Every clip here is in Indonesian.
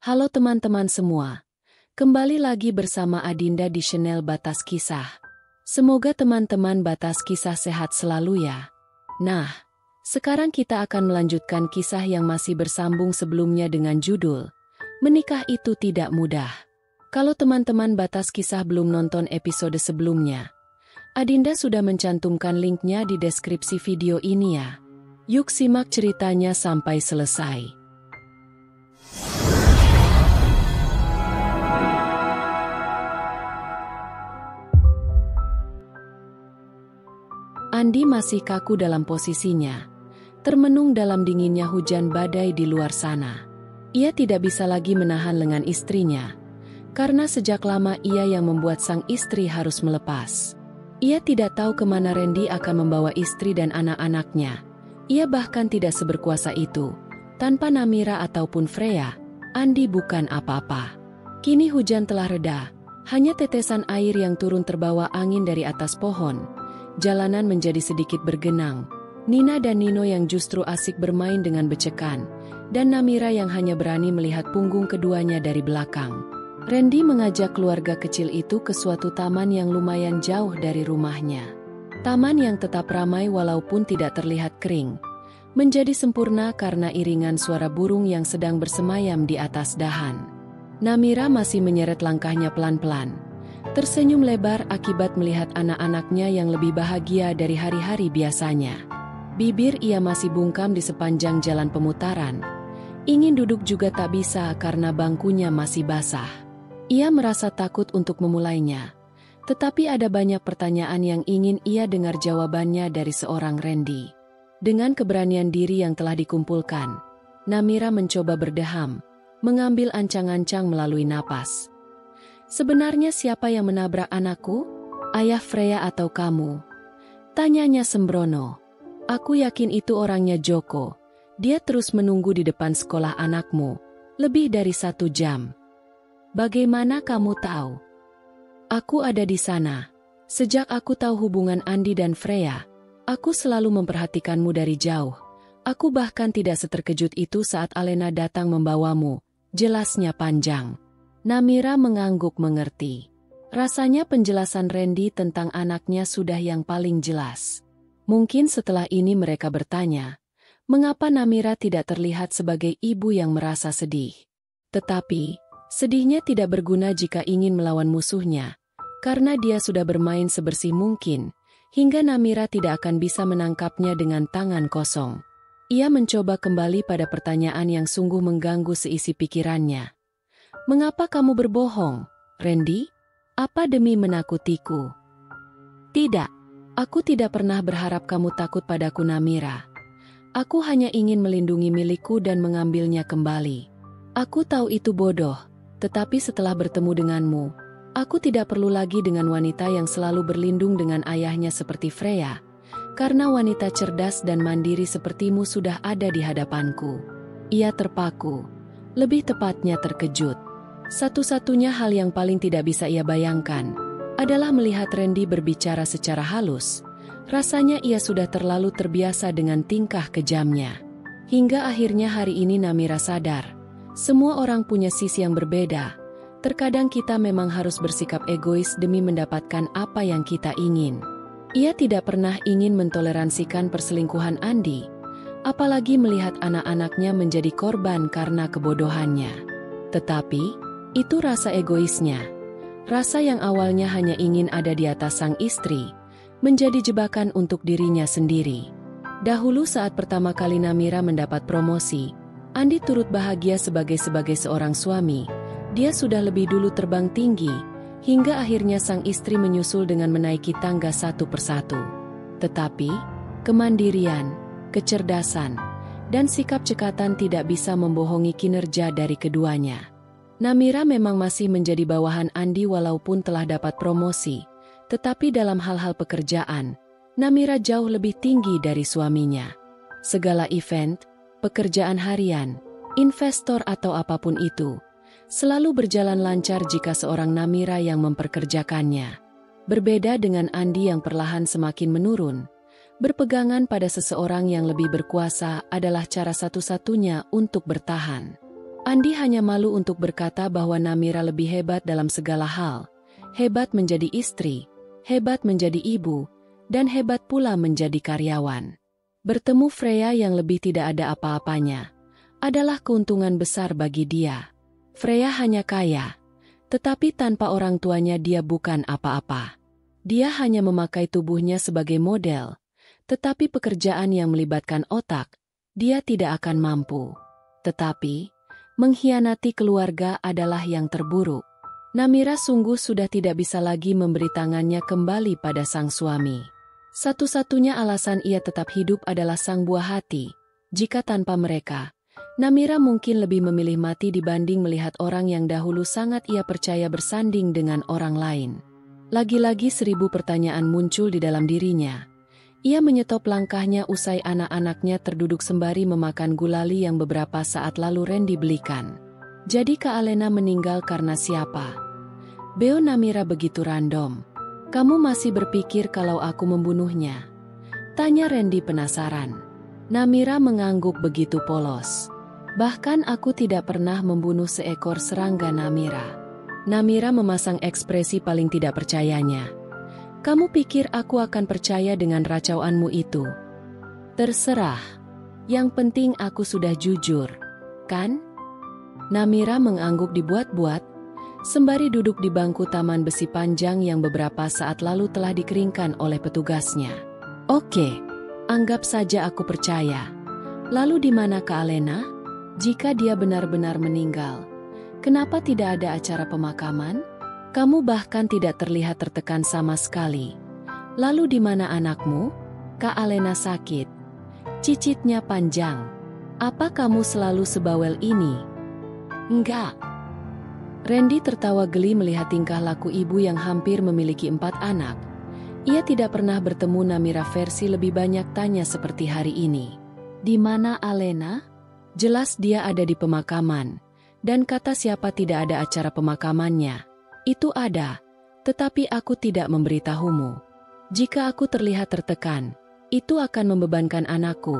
Halo teman-teman semua, kembali lagi bersama Adinda di channel Batas Kisah. Semoga teman-teman Batas Kisah sehat selalu ya. Nah, sekarang kita akan melanjutkan kisah yang masih bersambung sebelumnya dengan judul Menikah Itu Tidak Mudah. Kalau teman-teman Batas Kisah belum nonton episode sebelumnya, Adinda sudah mencantumkan linknya di deskripsi video ini ya. Yuk simak ceritanya sampai selesai. Andi masih kaku dalam posisinya, termenung dalam dinginnya hujan badai di luar sana. Ia tidak bisa lagi menahan lengan istrinya, karena sejak lama ia yang membuat sang istri harus melepas. Ia tidak tahu kemana Randy akan membawa istri dan anak-anaknya. Ia bahkan tidak seberkuasa itu. Tanpa Namira ataupun Freya, Andi bukan apa-apa. Kini hujan telah reda, hanya tetesan air yang turun terbawa angin dari atas pohon. Jalanan menjadi sedikit bergenang. Nina dan Nino yang justru asik bermain dengan becekan, dan Namira yang hanya berani melihat punggung keduanya dari belakang. Randy mengajak keluarga kecil itu ke suatu taman yang lumayan jauh dari rumahnya. Taman yang tetap ramai walaupun tidak terlihat kering, menjadi sempurna karena iringan suara burung yang sedang bersemayam di atas dahan. Namira masih menyeret langkahnya pelan-pelan, tersenyum lebar akibat melihat anak-anaknya yang lebih bahagia dari hari-hari biasanya. Bibir ia masih bungkam di sepanjang jalan pemutaran. Ingin duduk juga tak bisa karena bangkunya masih basah. Ia merasa takut untuk memulainya, tetapi ada banyak pertanyaan yang ingin ia dengar jawabannya dari seorang Randy. Dengan keberanian diri yang telah dikumpulkan, Namira mencoba berdeham, mengambil ancang-ancang melalui napas. Sebenarnya siapa yang menabrak anakku? Ayah Freya atau kamu? Tanyanya sembrono. Aku yakin itu orangnya Joko. Dia terus menunggu di depan sekolah anakmu, lebih dari 1 jam. Bagaimana kamu tahu? Aku ada di sana. Sejak aku tahu hubungan Andi dan Freya, aku selalu memperhatikanmu dari jauh. Aku bahkan tidak seterkejut itu saat Alena datang membawamu. Jelasnya panjang. Namira mengangguk mengerti. Rasanya penjelasan Randy tentang anaknya sudah yang paling jelas. Mungkin setelah ini mereka bertanya, mengapa Namira tidak terlihat sebagai ibu yang merasa sedih. Tetapi, sedihnya tidak berguna jika ingin melawan musuhnya, karena dia sudah bermain sebersih mungkin, hingga Namira tidak akan bisa menangkapnya dengan tangan kosong. Ia mencoba kembali pada pertanyaan yang sungguh mengganggu seisi pikirannya. Mengapa kamu berbohong, Randy? Apa demi menakutiku? Tidak, aku tidak pernah berharap kamu takut padaku Namira. Aku hanya ingin melindungi milikku dan mengambilnya kembali. Aku tahu itu bodoh, tetapi setelah bertemu denganmu, aku tidak perlu lagi dengan wanita yang selalu berlindung dengan ayahnya seperti Freya, karena wanita cerdas dan mandiri sepertimu sudah ada di hadapanku. Ia terpaku, lebih tepatnya terkejut. Satu-satunya hal yang paling tidak bisa ia bayangkan adalah melihat Randy berbicara secara halus. Rasanya ia sudah terlalu terbiasa dengan tingkah kejamnya. Hingga akhirnya hari ini Namira sadar, semua orang punya sisi yang berbeda. Terkadang kita memang harus bersikap egois demi mendapatkan apa yang kita ingin. Ia tidak pernah ingin mentoleransikan perselingkuhan Andi, apalagi melihat anak-anaknya menjadi korban karena kebodohannya. Tetapi, itu rasa egoisnya. Rasa yang awalnya hanya ingin ada di atas sang istri, menjadi jebakan untuk dirinya sendiri. Dahulu saat pertama kali Namira mendapat promosi, Andi turut bahagia sebagai seorang suami. Dia sudah lebih dulu terbang tinggi, hingga akhirnya sang istri menyusul dengan menaiki tangga satu persatu. Tetapi, kemandirian, kecerdasan, dan sikap cekatan tidak bisa membohongi kinerja dari keduanya. Namira memang masih menjadi bawahan Andi walaupun telah dapat promosi, tetapi dalam hal-hal pekerjaan, Namira jauh lebih tinggi dari suaminya. Segala event, pekerjaan harian, investor atau apapun itu, selalu berjalan lancar jika seorang Namira yang memperkerjakannya. Berbeda dengan Andi yang perlahan semakin menurun, berpegangan pada seseorang yang lebih berkuasa adalah cara satu-satunya untuk bertahan. Andi hanya malu untuk berkata bahwa Namira lebih hebat dalam segala hal. Hebat menjadi istri, hebat menjadi ibu, dan hebat pula menjadi karyawan. Bertemu Freya yang lebih tidak ada apa-apanya adalah keuntungan besar bagi dia. Freya hanya kaya, tetapi tanpa orang tuanya dia bukan apa-apa. Dia hanya memakai tubuhnya sebagai model, tetapi pekerjaan yang melibatkan otak, dia tidak akan mampu. Tetapi, mengkhianati keluarga adalah yang terburuk. Namira sungguh sudah tidak bisa lagi memberi tangannya kembali pada sang suami. Satu-satunya alasan ia tetap hidup adalah sang buah hati. Jika tanpa mereka, Namira mungkin lebih memilih mati dibanding melihat orang yang dahulu sangat ia percaya bersanding dengan orang lain. Lagi-lagi 1000 pertanyaan muncul di dalam dirinya. Ia menyetop langkahnya usai anak-anaknya terduduk sembari memakan gulali yang beberapa saat lalu Randy belikan. Jadi Kak Alena meninggal karena siapa? Beo Namira begitu random. Kamu masih berpikir kalau aku membunuhnya? Tanya Randy penasaran. Namira mengangguk begitu polos. Bahkan aku tidak pernah membunuh seekor serangga Namira. Namira memasang ekspresi paling tidak percayanya. Kamu pikir aku akan percaya dengan racauanmu itu? Terserah. Yang penting aku sudah jujur, kan? Namira mengangguk dibuat-buat, sembari duduk di bangku taman besi panjang yang beberapa saat lalu telah dikeringkan oleh petugasnya. Oke, anggap saja aku percaya. Lalu di mana Kak Alena? Jika dia benar-benar meninggal, kenapa tidak ada acara pemakaman? Kamu bahkan tidak terlihat tertekan sama sekali. Lalu di mana anakmu? Kak Alena sakit. Cicitnya panjang. Apa kamu selalu sebawel ini? Enggak. Randy tertawa geli melihat tingkah laku ibu yang hampir memiliki 4 anak. Ia tidak pernah bertemu Namira versi lebih banyak tanya seperti hari ini. Di mana Alena? Jelas dia ada di pemakaman. Dan kata siapa tidak ada acara pemakamannya. Itu ada, tetapi aku tidak memberitahumu. Jika aku terlihat tertekan, itu akan membebankan anakku.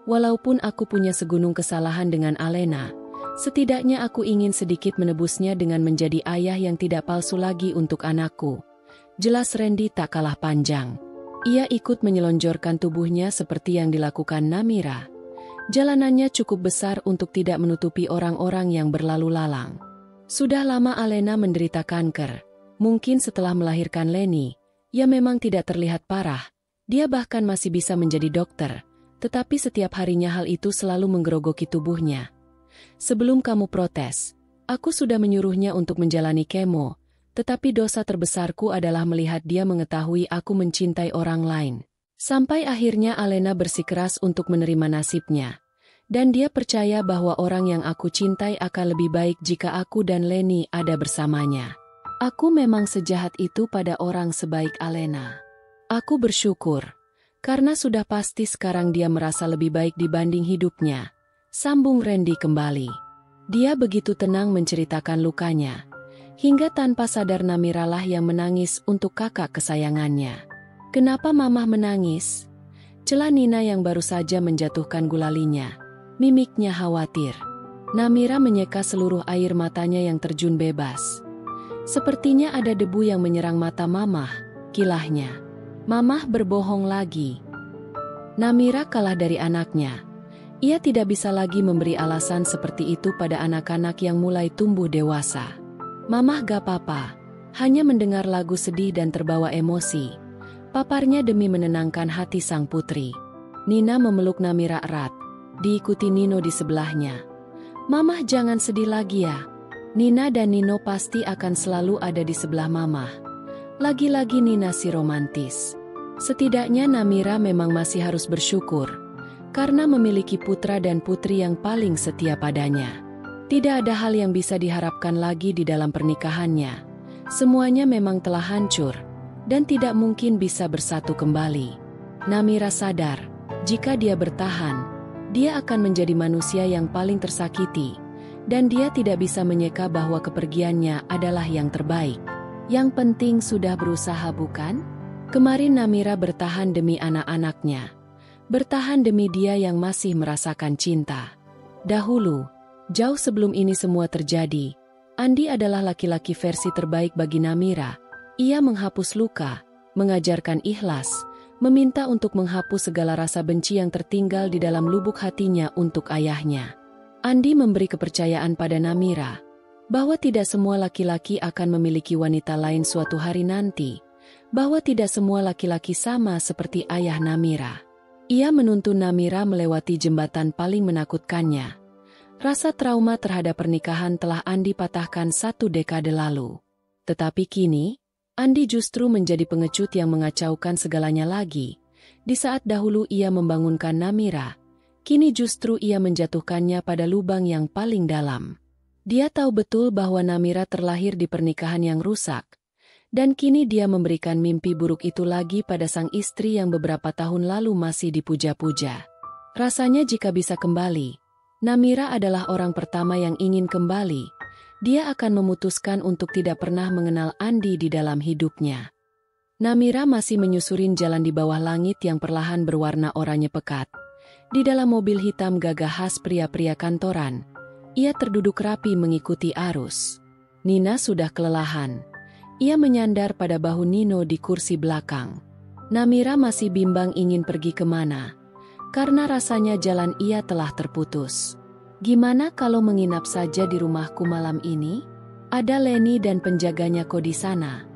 Walaupun aku punya segunung kesalahan dengan Alena, setidaknya aku ingin sedikit menebusnya dengan menjadi ayah yang tidak palsu lagi untuk anakku. Jelas Randy tak kalah panjang. Ia ikut menyelonjorkan tubuhnya seperti yang dilakukan Namira. Jalanannya cukup besar untuk tidak menutupi orang-orang yang berlalu lalang. Sudah lama Alena menderita kanker. Mungkin setelah melahirkan Lenny, ia memang tidak terlihat parah. Dia bahkan masih bisa menjadi dokter. Tetapi setiap harinya hal itu selalu menggerogoki tubuhnya. Sebelum kamu protes, aku sudah menyuruhnya untuk menjalani kemo, tetapi dosa terbesarku adalah melihat dia mengetahui aku mencintai orang lain. Sampai akhirnya Alena bersikeras untuk menerima nasibnya. Dan dia percaya bahwa orang yang aku cintai akan lebih baik jika aku dan Lenny ada bersamanya. Aku memang sejahat itu pada orang sebaik Alena. Aku bersyukur, karena sudah pasti sekarang dia merasa lebih baik dibanding hidupnya. Sambung Randy kembali. Dia begitu tenang menceritakan lukanya. Hingga tanpa sadar Namiralah yang menangis untuk kakak kesayangannya. Kenapa Mamah menangis? Celah Nina yang baru saja menjatuhkan gulalinya. Mimiknya khawatir. Namira menyeka seluruh air matanya yang terjun bebas. Sepertinya ada debu yang menyerang mata Mamah, kilahnya. Mamah berbohong lagi. Namira kalah dari anaknya. Ia tidak bisa lagi memberi alasan seperti itu pada anak-anak yang mulai tumbuh dewasa. Mamah gak apa-apa, hanya mendengar lagu sedih dan terbawa emosi. Paparnya demi menenangkan hati sang putri. Nina memeluk Namira erat, diikuti Nino di sebelahnya. Mamah jangan sedih lagi ya. Nina dan Nino pasti akan selalu ada di sebelah Mamah. Lagi-lagi Nina si romantis. Setidaknya Namira memang masih harus bersyukur, karena memiliki putra dan putri yang paling setia padanya. Tidak ada hal yang bisa diharapkan lagi di dalam pernikahannya. Semuanya memang telah hancur, dan tidak mungkin bisa bersatu kembali. Namira sadar, jika dia bertahan, dia akan menjadi manusia yang paling tersakiti, dan dia tidak bisa menyeka bahwa kepergiannya adalah yang terbaik. Yang penting sudah berusaha bukan? Kemarin Namira bertahan demi anak-anaknya. Bertahan demi dia yang masih merasakan cinta. Dahulu, Jauh sebelum ini semua terjadi, Andi adalah laki-laki versi terbaik bagi Namira. Ia menghapus luka, mengajarkan ikhlas, meminta untuk menghapus segala rasa benci yang tertinggal di dalam lubuk hatinya untuk ayahnya. Andi memberi kepercayaan pada Namira, bahwa tidak semua laki-laki akan memiliki wanita lain suatu hari nanti, bahwa tidak semua laki-laki sama seperti ayah Namira. Ia menuntun Namira melewati jembatan paling menakutkannya. Rasa trauma terhadap pernikahan telah Andi patahkan 1 dekade lalu. Tetapi kini, Andi justru menjadi pengecut yang mengacaukan segalanya lagi. Di saat dahulu ia membangunkan Namira, kini justru ia menjatuhkannya pada lubang yang paling dalam. Dia tahu betul bahwa Namira terlahir di pernikahan yang rusak, dan kini dia memberikan mimpi buruk itu lagi pada sang istri yang beberapa tahun lalu masih dipuja-puja. Rasanya jika bisa kembali, Namira adalah orang pertama yang ingin kembali. Dia akan memutuskan untuk tidak pernah mengenal Andi di dalam hidupnya. Namira masih menyusurin jalan di bawah langit yang perlahan berwarna oranye pekat. Di dalam mobil hitam gagah khas pria-pria kantoran, ia terduduk rapi mengikuti arus. Nina sudah kelelahan. Ia menyandar pada bahu Nino di kursi belakang. Namira masih bimbang ingin pergi kemana, karena rasanya jalan ia telah terputus. Gimana kalau menginap saja di rumahku malam ini? Ada Leni dan penjaganya kok di sana,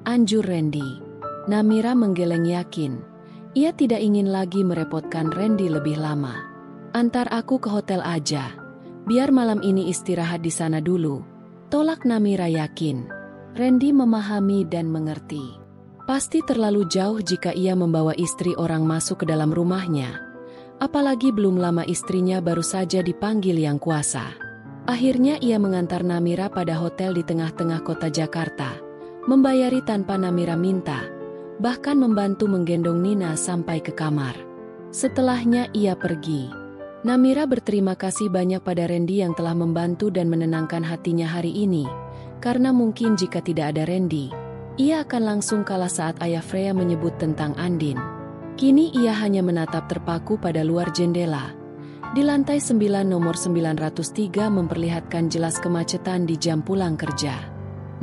anjur Randy. Namira menggeleng yakin. Ia tidak ingin lagi merepotkan Randy lebih lama. Antar aku ke hotel aja. Biar malam ini istirahat di sana dulu. Tolak Namira yakin. Randy memahami dan mengerti. Pasti terlalu jauh jika ia membawa istri orang masuk ke dalam rumahnya. Apalagi belum lama istrinya baru saja dipanggil Yang Kuasa. Akhirnya ia mengantar Namira pada hotel di tengah-tengah kota Jakarta, membayari tanpa Namira minta, bahkan membantu menggendong Nina sampai ke kamar. Setelahnya ia pergi. Namira berterima kasih banyak pada Randy yang telah membantu dan menenangkan hatinya hari ini, karena mungkin jika tidak ada Randy, ia akan langsung kalah saat ayah Freya menyebut tentang Andin. Kini ia hanya menatap terpaku pada luar jendela. Di lantai 9 nomor 903 memperlihatkan jelas kemacetan di jam pulang kerja.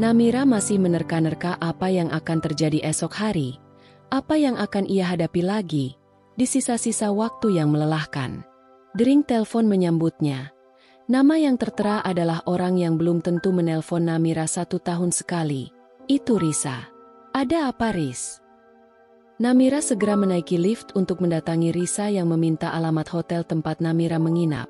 Namira masih menerka-nerka apa yang akan terjadi esok hari, apa yang akan ia hadapi lagi, di sisa-sisa waktu yang melelahkan. Dering telepon menyambutnya. Nama yang tertera adalah orang yang belum tentu menelpon Namira 1 tahun sekali. Itu Risa. Ada apa, Riz? Namira segera menaiki lift untuk mendatangi Risa yang meminta alamat hotel tempat Namira menginap.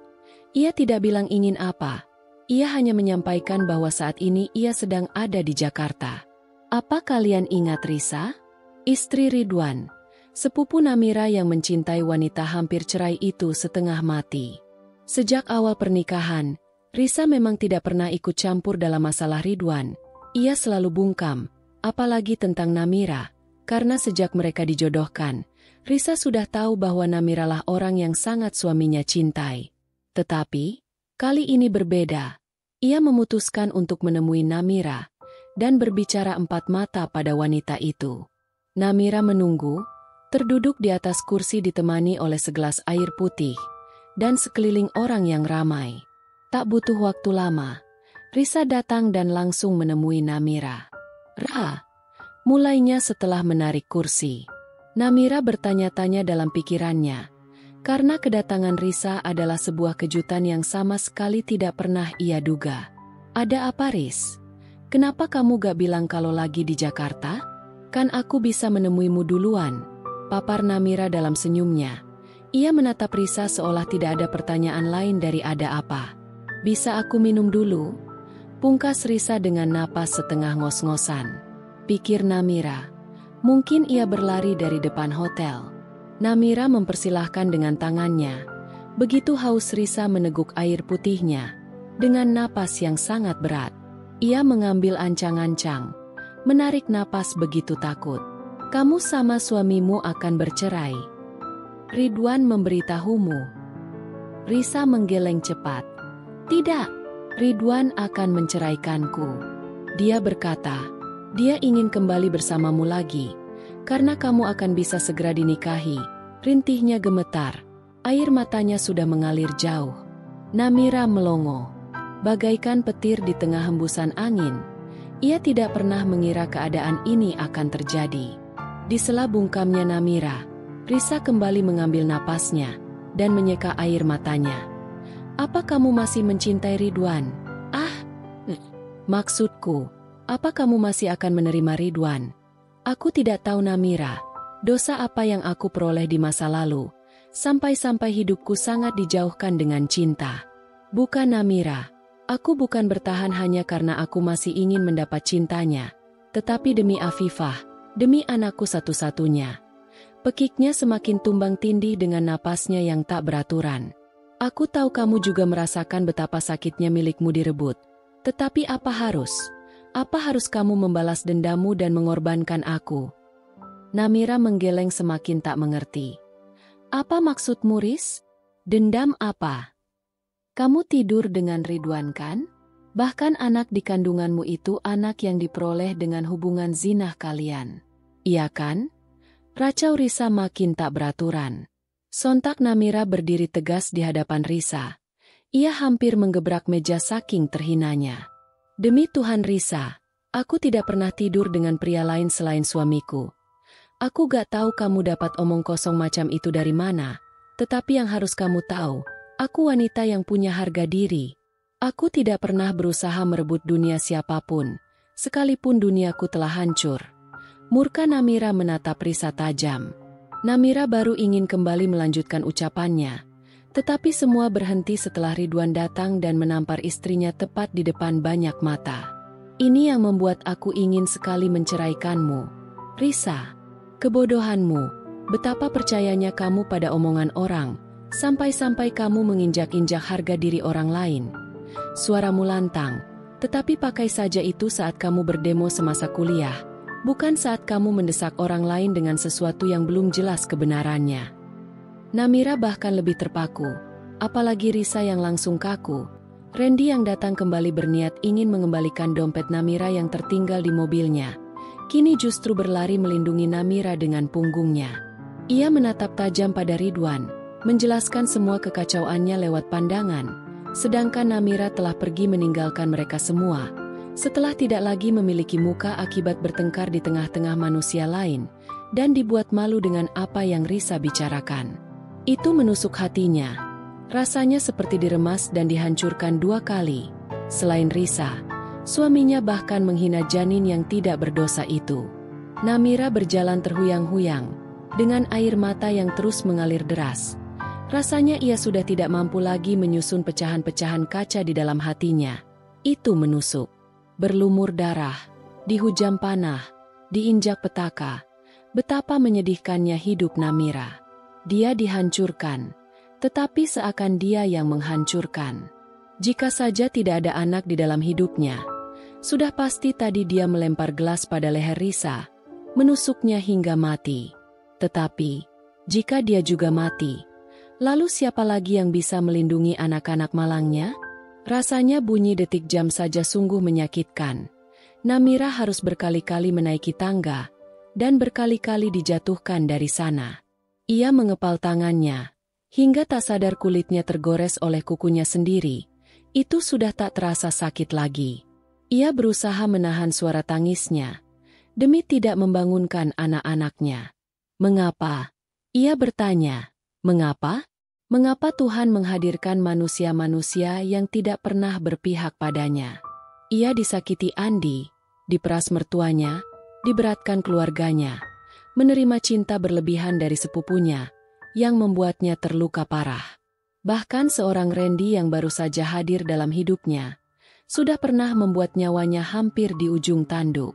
Ia tidak bilang ingin apa. Ia hanya menyampaikan bahwa saat ini ia sedang ada di Jakarta. Apa kalian ingat Risa? Istri Ridwan, sepupu Namira yang mencintai wanita hampir cerai itu setengah mati. Sejak awal pernikahan, Risa memang tidak pernah ikut campur dalam masalah Ridwan. Ia selalu bungkam, apalagi tentang Namira. Karena sejak mereka dijodohkan, Risa sudah tahu bahwa Namira lah orang yang sangat suaminya cintai. Tetapi, kali ini berbeda. Ia memutuskan untuk menemui Namira dan berbicara 4 mata pada wanita itu. Namira menunggu, terduduk di atas kursi ditemani oleh segelas air putih dan sekeliling orang yang ramai. Tak butuh waktu lama, Risa datang dan langsung menemui Namira. Mulainya setelah menarik kursi. Namira bertanya-tanya dalam pikirannya, karena kedatangan Risa adalah sebuah kejutan yang sama sekali tidak pernah ia duga. Ada apa, Riz? Kenapa kamu gak bilang kalau lagi di Jakarta? Kan aku bisa menemuimu duluan, papar Namira dalam senyumnya. Ia menatap Risa seolah tidak ada pertanyaan lain dari ada apa. Bisa aku minum dulu? Pungkas Risa dengan napas setengah ngos-ngosan. Pikir Namira. Mungkin ia berlari dari depan hotel. Namira mempersilahkan dengan tangannya. Begitu haus Risa meneguk air putihnya. Dengan napas yang sangat berat. Ia mengambil ancang-ancang. Menarik napas begitu takut. Kamu sama suamimu akan bercerai. Ridwan memberitahumu. Risa menggeleng cepat. Tidak, Ridwan akan menceraikanku. Dia berkata, dia ingin kembali bersamamu lagi, karena kamu akan bisa segera dinikahi. Rintihnya gemetar, air matanya sudah mengalir jauh. Namira melongo, bagaikan petir di tengah hembusan angin. Ia tidak pernah mengira keadaan ini akan terjadi. Di sela bungkamnya Namira, Risa kembali mengambil napasnya dan menyeka air matanya. "Apa kamu masih mencintai Ridwan?" Maksudku, apa kamu masih akan menerima Ridwan?" "Aku tidak tahu Namira, dosa apa yang aku peroleh di masa lalu, sampai-sampai hidupku sangat dijauhkan dengan cinta." "Bukan Namira, aku bukan bertahan hanya karena aku masih ingin mendapat cintanya, tetapi demi Afifah, demi anakku satu-satunya." Pekiknya semakin tumbang tindih dengan napasnya yang tak beraturan. "Aku tahu kamu juga merasakan betapa sakitnya milikmu direbut. Tetapi apa harus kamu membalas dendammu dan mengorbankan aku?" Namira menggeleng semakin tak mengerti. "Apa maksudmu, Riz? Dendam apa? Kamu tidur dengan Ridwan kan? Bahkan anak di kandunganmu itu anak yang diperoleh dengan hubungan zina kalian. Iya kan?" Racau Risa makin tak beraturan. Sontak Namira berdiri tegas di hadapan Risa. Ia hampir menggebrak meja saking terhinanya. "Demi Tuhan Risa, aku tidak pernah tidur dengan pria lain selain suamiku. Aku gak tahu kamu dapat omong kosong macam itu dari mana, tetapi yang harus kamu tahu, aku wanita yang punya harga diri. Aku tidak pernah berusaha merebut dunia siapapun, sekalipun duniaku telah hancur." Murka Namira menatap Risa tajam. Namira baru ingin kembali melanjutkan ucapannya, tetapi semua berhenti setelah Ridwan datang dan menampar istrinya tepat di depan banyak mata. "Ini yang membuat aku ingin sekali menceraikanmu, Risa. Kebodohanmu, betapa percayanya kamu pada omongan orang, sampai-sampai kamu menginjak-injak harga diri orang lain. Suaramu lantang, tetapi pakai saja itu saat kamu berdemo semasa kuliah, bukan saat kamu mendesak orang lain dengan sesuatu yang belum jelas kebenarannya." Namira bahkan lebih terpaku, apalagi Risa yang langsung kaku. Randy yang datang kembali berniat ingin mengembalikan dompet Namira yang tertinggal di mobilnya. Kini justru berlari melindungi Namira dengan punggungnya. Ia menatap tajam pada Ridwan, menjelaskan semua kekacauannya lewat pandangan, sedangkan Namira telah pergi meninggalkan mereka semua. Setelah tidak lagi memiliki muka akibat bertengkar di tengah-tengah manusia lain, dan dibuat malu dengan apa yang Risa bicarakan. Itu menusuk hatinya. Rasanya seperti diremas dan dihancurkan 2 kali. Selain Risa, suaminya bahkan menghina janin yang tidak berdosa itu. Namira berjalan terhuyang-huyang, dengan air mata yang terus mengalir deras. Rasanya ia sudah tidak mampu lagi menyusun pecahan-pecahan kaca di dalam hatinya. Itu menusuk. Berlumur darah, dihujam panah, diinjak petaka. Betapa menyedihkannya hidup Namira. Dia dihancurkan, tetapi seakan dia yang menghancurkan. Jika saja tidak ada anak di dalam hidupnya, sudah pasti tadi dia melempar gelas pada leher Risa, menusuknya hingga mati. Tetapi, jika dia juga mati, lalu siapa lagi yang bisa melindungi anak-anak malangnya? Rasanya bunyi detik jam saja sungguh menyakitkan. Namira harus berkali-kali menaiki tangga, dan berkali-kali dijatuhkan dari sana. Ia mengepal tangannya, hingga tak sadar kulitnya tergores oleh kukunya sendiri. Itu sudah tak terasa sakit lagi. Ia berusaha menahan suara tangisnya, demi tidak membangunkan anak-anaknya. "Mengapa?" ia bertanya. "Mengapa? Mengapa Tuhan menghadirkan manusia-manusia yang tidak pernah berpihak padanya?" Ia disakiti Andi, diperas mertuanya, diberatkan keluarganya, menerima cinta berlebihan dari sepupunya, yang membuatnya terluka parah. Bahkan seorang Randy yang baru saja hadir dalam hidupnya, sudah pernah membuat nyawanya hampir di ujung tanduk.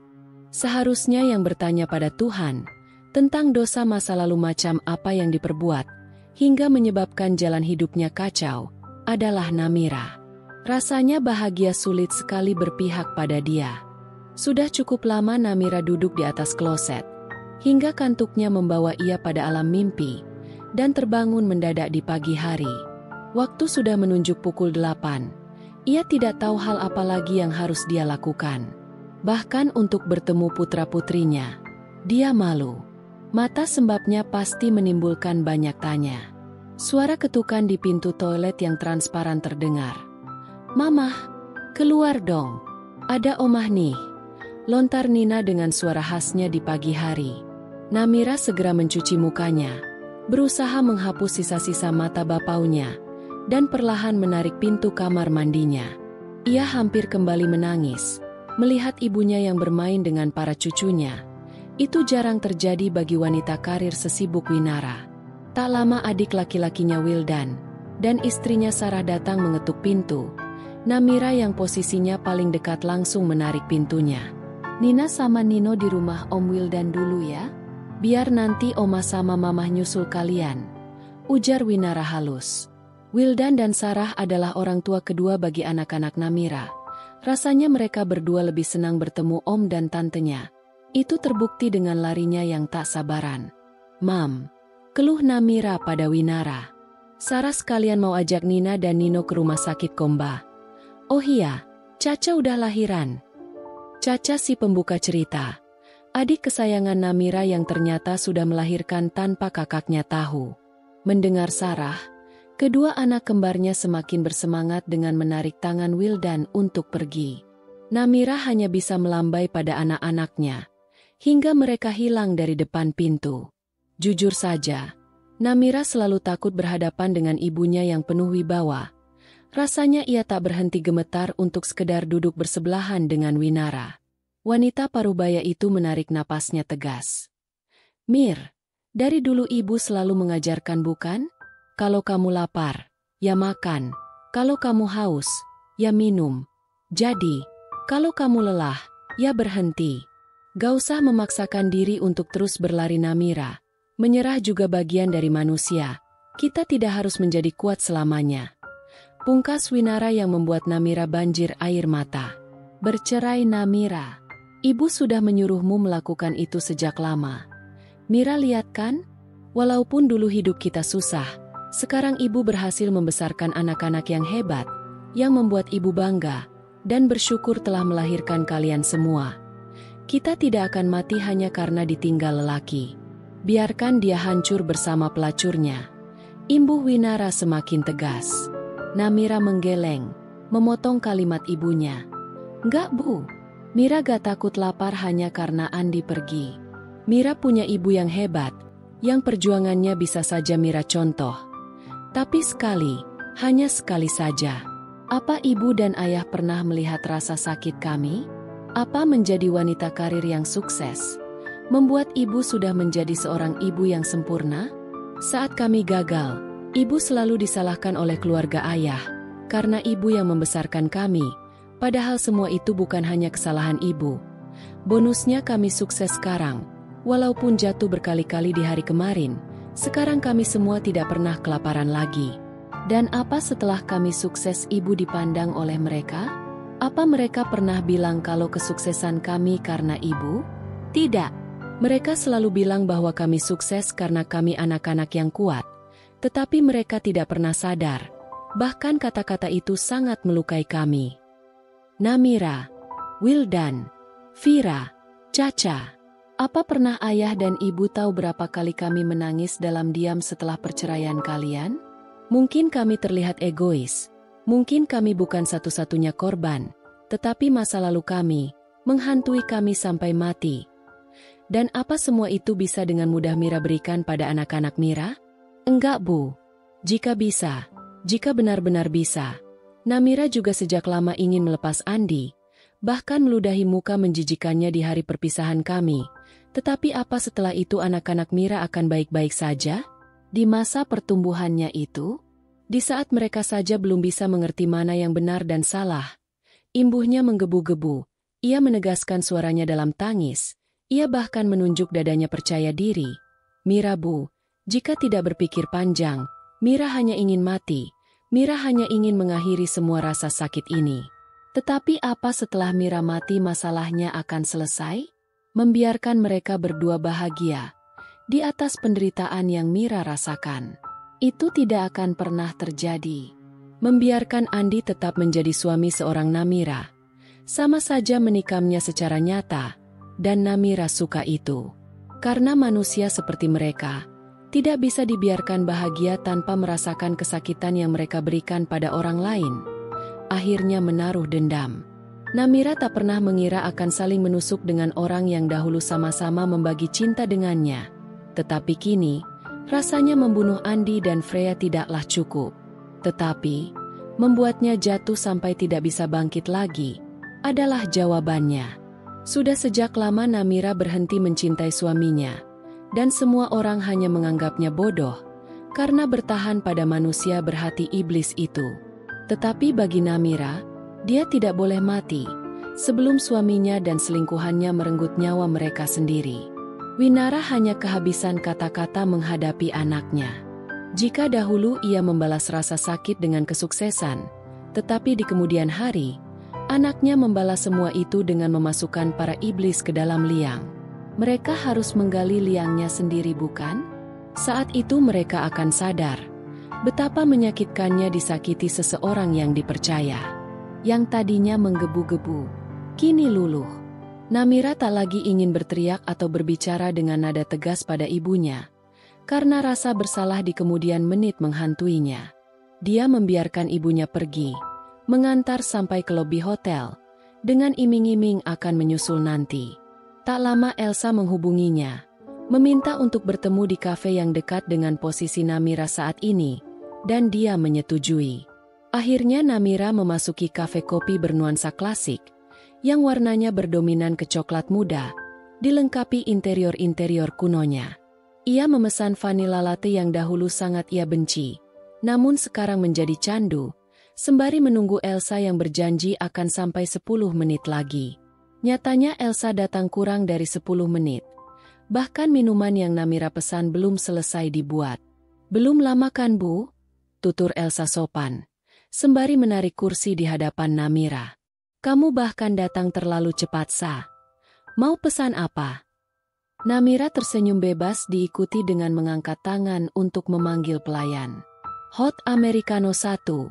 Seharusnya yang bertanya pada Tuhan, tentang dosa masa lalu macam apa yang diperbuat, hingga menyebabkan jalan hidupnya kacau, adalah Namira. Rasanya bahagia sulit sekali berpihak pada dia. Sudah cukup lama Namira duduk di atas kloset, hingga kantuknya membawa ia pada alam mimpi, dan terbangun mendadak di pagi hari. Waktu sudah menunjuk pukul 8. Ia tidak tahu hal apa lagi yang harus dia lakukan. Bahkan untuk bertemu putra-putrinya, dia malu. Mata sembabnya pasti menimbulkan banyak tanya. Suara ketukan di pintu toilet yang transparan terdengar. "Mamah, keluar dong. Ada omah nih," lontar Nina dengan suara khasnya di pagi hari. Namira segera mencuci mukanya, berusaha menghapus sisa-sisa mata bapaunya, dan perlahan menarik pintu kamar mandinya. Ia hampir kembali menangis, melihat ibunya yang bermain dengan para cucunya. Itu jarang terjadi bagi wanita karir sesibuk Winara. Tak lama adik laki-lakinya Wildan dan istrinya Sarah datang mengetuk pintu. Namira yang posisinya paling dekat langsung menarik pintunya. "Nina sama Nino di rumah Om Wildan dulu ya. Biar nanti Oma sama Mamah nyusul kalian," ujar Winara halus. Wildan dan Sarah adalah orang tua kedua bagi anak-anak Namira. Rasanya mereka berdua lebih senang bertemu Om dan Tantenya. Itu terbukti dengan larinya yang tak sabaran. "Mam," keluh Namira pada Winara. "Sarah sekalian mau ajak Nina dan Nino ke rumah sakit Komba." "Oh iya, Caca udah lahiran." Caca si pembuka cerita. Adik kesayangan Namira yang ternyata sudah melahirkan tanpa kakaknya tahu. Mendengar Sarah, kedua anak kembarnya semakin bersemangat dengan menarik tangan Wildan untuk pergi. Namira hanya bisa melambai pada anak-anaknya, hingga mereka hilang dari depan pintu. Jujur saja, Namira selalu takut berhadapan dengan ibunya yang penuh wibawa. Rasanya ia tak berhenti gemetar untuk sekedar duduk bersebelahan dengan Winara. Wanita parubaya itu menarik napasnya tegas. "Mir, dari dulu ibu selalu mengajarkan bukan? Kalau kamu lapar, ya makan. Kalau kamu haus, ya minum. Jadi, kalau kamu lelah, ya berhenti. Gak usah memaksakan diri untuk terus berlari." Namira, menyerah juga bagian dari manusia. Kita tidak harus menjadi kuat selamanya. Pungkas Winara yang membuat Namira banjir air mata. "Bercerai Namira. Ibu sudah menyuruhmu melakukan itu sejak lama. Mira lihat kan? Walaupun dulu hidup kita susah, sekarang ibu berhasil membesarkan anak-anak yang hebat, yang membuat ibu bangga, dan bersyukur telah melahirkan kalian semua. Kita tidak akan mati hanya karena ditinggal lelaki. Biarkan dia hancur bersama pelacurnya." Imbuh Winara semakin tegas. Namira menggeleng, memotong kalimat ibunya. "Enggak, Bu. Mira gak takut lapar hanya karena Andi pergi. Mira punya ibu yang hebat, yang perjuangannya bisa saja Mira contoh. Tapi sekali, hanya sekali saja. Apa ibu dan ayah pernah melihat rasa sakit kami? Apa menjadi wanita karir yang sukses membuat ibu sudah menjadi seorang ibu yang sempurna? Saat kami gagal, ibu selalu disalahkan oleh keluarga ayah, karena ibu yang membesarkan kami. Padahal semua itu bukan hanya kesalahan ibu. Bonusnya kami sukses sekarang. Walaupun jatuh berkali-kali di hari kemarin, sekarang kami semua tidak pernah kelaparan lagi. Dan apa setelah kami sukses ibu dipandang oleh mereka? Apa mereka pernah bilang kalau kesuksesan kami karena ibu? Tidak. Mereka selalu bilang bahwa kami sukses karena kami anak-anak yang kuat. Tetapi mereka tidak pernah sadar. Bahkan kata-kata itu sangat melukai kami. Namira, Wildan, Vira, Caca. Apa pernah ayah dan ibu tahu berapa kali kami menangis dalam diam setelah perceraian kalian? Mungkin kami terlihat egois. Mungkin kami bukan satu-satunya korban. Tetapi masa lalu kami menghantui kami sampai mati. Dan apa semua itu bisa dengan mudah Mira berikan pada anak-anak Mira? Enggak, Bu. Jika bisa, jika benar-benar bisa. Namira juga sejak lama ingin melepas Andi, bahkan meludahi muka menjijikannya di hari perpisahan kami. Tetapi apa setelah itu anak-anak Mira akan baik-baik saja? Di masa pertumbuhannya itu? Di saat mereka saja belum bisa mengerti mana yang benar dan salah. Imbuhnya menggebu-gebu, ia menegaskan suaranya dalam tangis, ia bahkan menunjuk dadanya percaya diri. "Mira, Bu, jika tidak berpikir panjang, Mira hanya ingin mati. Mira hanya ingin mengakhiri semua rasa sakit ini. Tetapi apa setelah Mira mati masalahnya akan selesai? Membiarkan mereka berdua bahagia di atas penderitaan yang Mira rasakan. Itu tidak akan pernah terjadi. Membiarkan Andi tetap menjadi suami seorang Namira. Sama saja menikamnya secara nyata, dan Namira suka itu. Karena manusia seperti mereka, Tidak bisa dibiarkan bahagia tanpa merasakan kesakitan yang mereka berikan pada orang lain. Akhirnya menaruh dendam. Namira tak pernah mengira akan saling menusuk dengan orang yang dahulu sama-sama membagi cinta dengannya. Tetapi kini, rasanya membunuh Andi dan Freya tidaklah cukup. Tetapi, membuatnya jatuh sampai tidak bisa bangkit lagi, adalah jawabannya. Sudah sejak lama Namira berhenti mencintai suaminya, dan semua orang hanya menganggapnya bodoh, karena bertahan pada manusia berhati iblis itu. Tetapi bagi Namira, dia tidak boleh mati, sebelum suaminya dan selingkuhannya merenggut nyawa mereka sendiri. Winara hanya kehabisan kata-kata menghadapi anaknya. Jika dahulu ia membalas rasa sakit dengan kesuksesan, tetapi di kemudian hari, anaknya membalas semua itu dengan memasukkan para iblis ke dalam liang. Mereka harus menggali liangnya sendiri, bukan? Saat itu mereka akan sadar betapa menyakitkannya disakiti seseorang yang dipercaya. Yang tadinya menggebu-gebu, kini luluh. Namira tak lagi ingin berteriak atau berbicara dengan nada tegas pada ibunya, karena rasa bersalah di kemudian menit menghantuinya. Dia membiarkan ibunya pergi, mengantar sampai ke lobi hotel, dengan iming-iming akan menyusul nanti. Tak lama Elsa menghubunginya, meminta untuk bertemu di kafe yang dekat dengan posisi Namira saat ini, dan dia menyetujui. Akhirnya Namira memasuki kafe kopi bernuansa klasik, yang warnanya berdominan kecoklat muda, dilengkapi interior-interior kunonya. Ia memesan vanilla latte yang dahulu sangat ia benci, namun sekarang menjadi candu, sembari menunggu Elsa yang berjanji akan sampai 10 menit lagi. Nyatanya Elsa datang kurang dari 10 menit. Bahkan minuman yang Namira pesan belum selesai dibuat. "Belum lama kan, Bu?" tutur Elsa sopan, sembari menarik kursi di hadapan Namira. "Kamu bahkan datang terlalu cepat, Sa. Mau pesan apa?" Namira tersenyum bebas diikuti dengan mengangkat tangan untuk memanggil pelayan. "Hot Americano 1,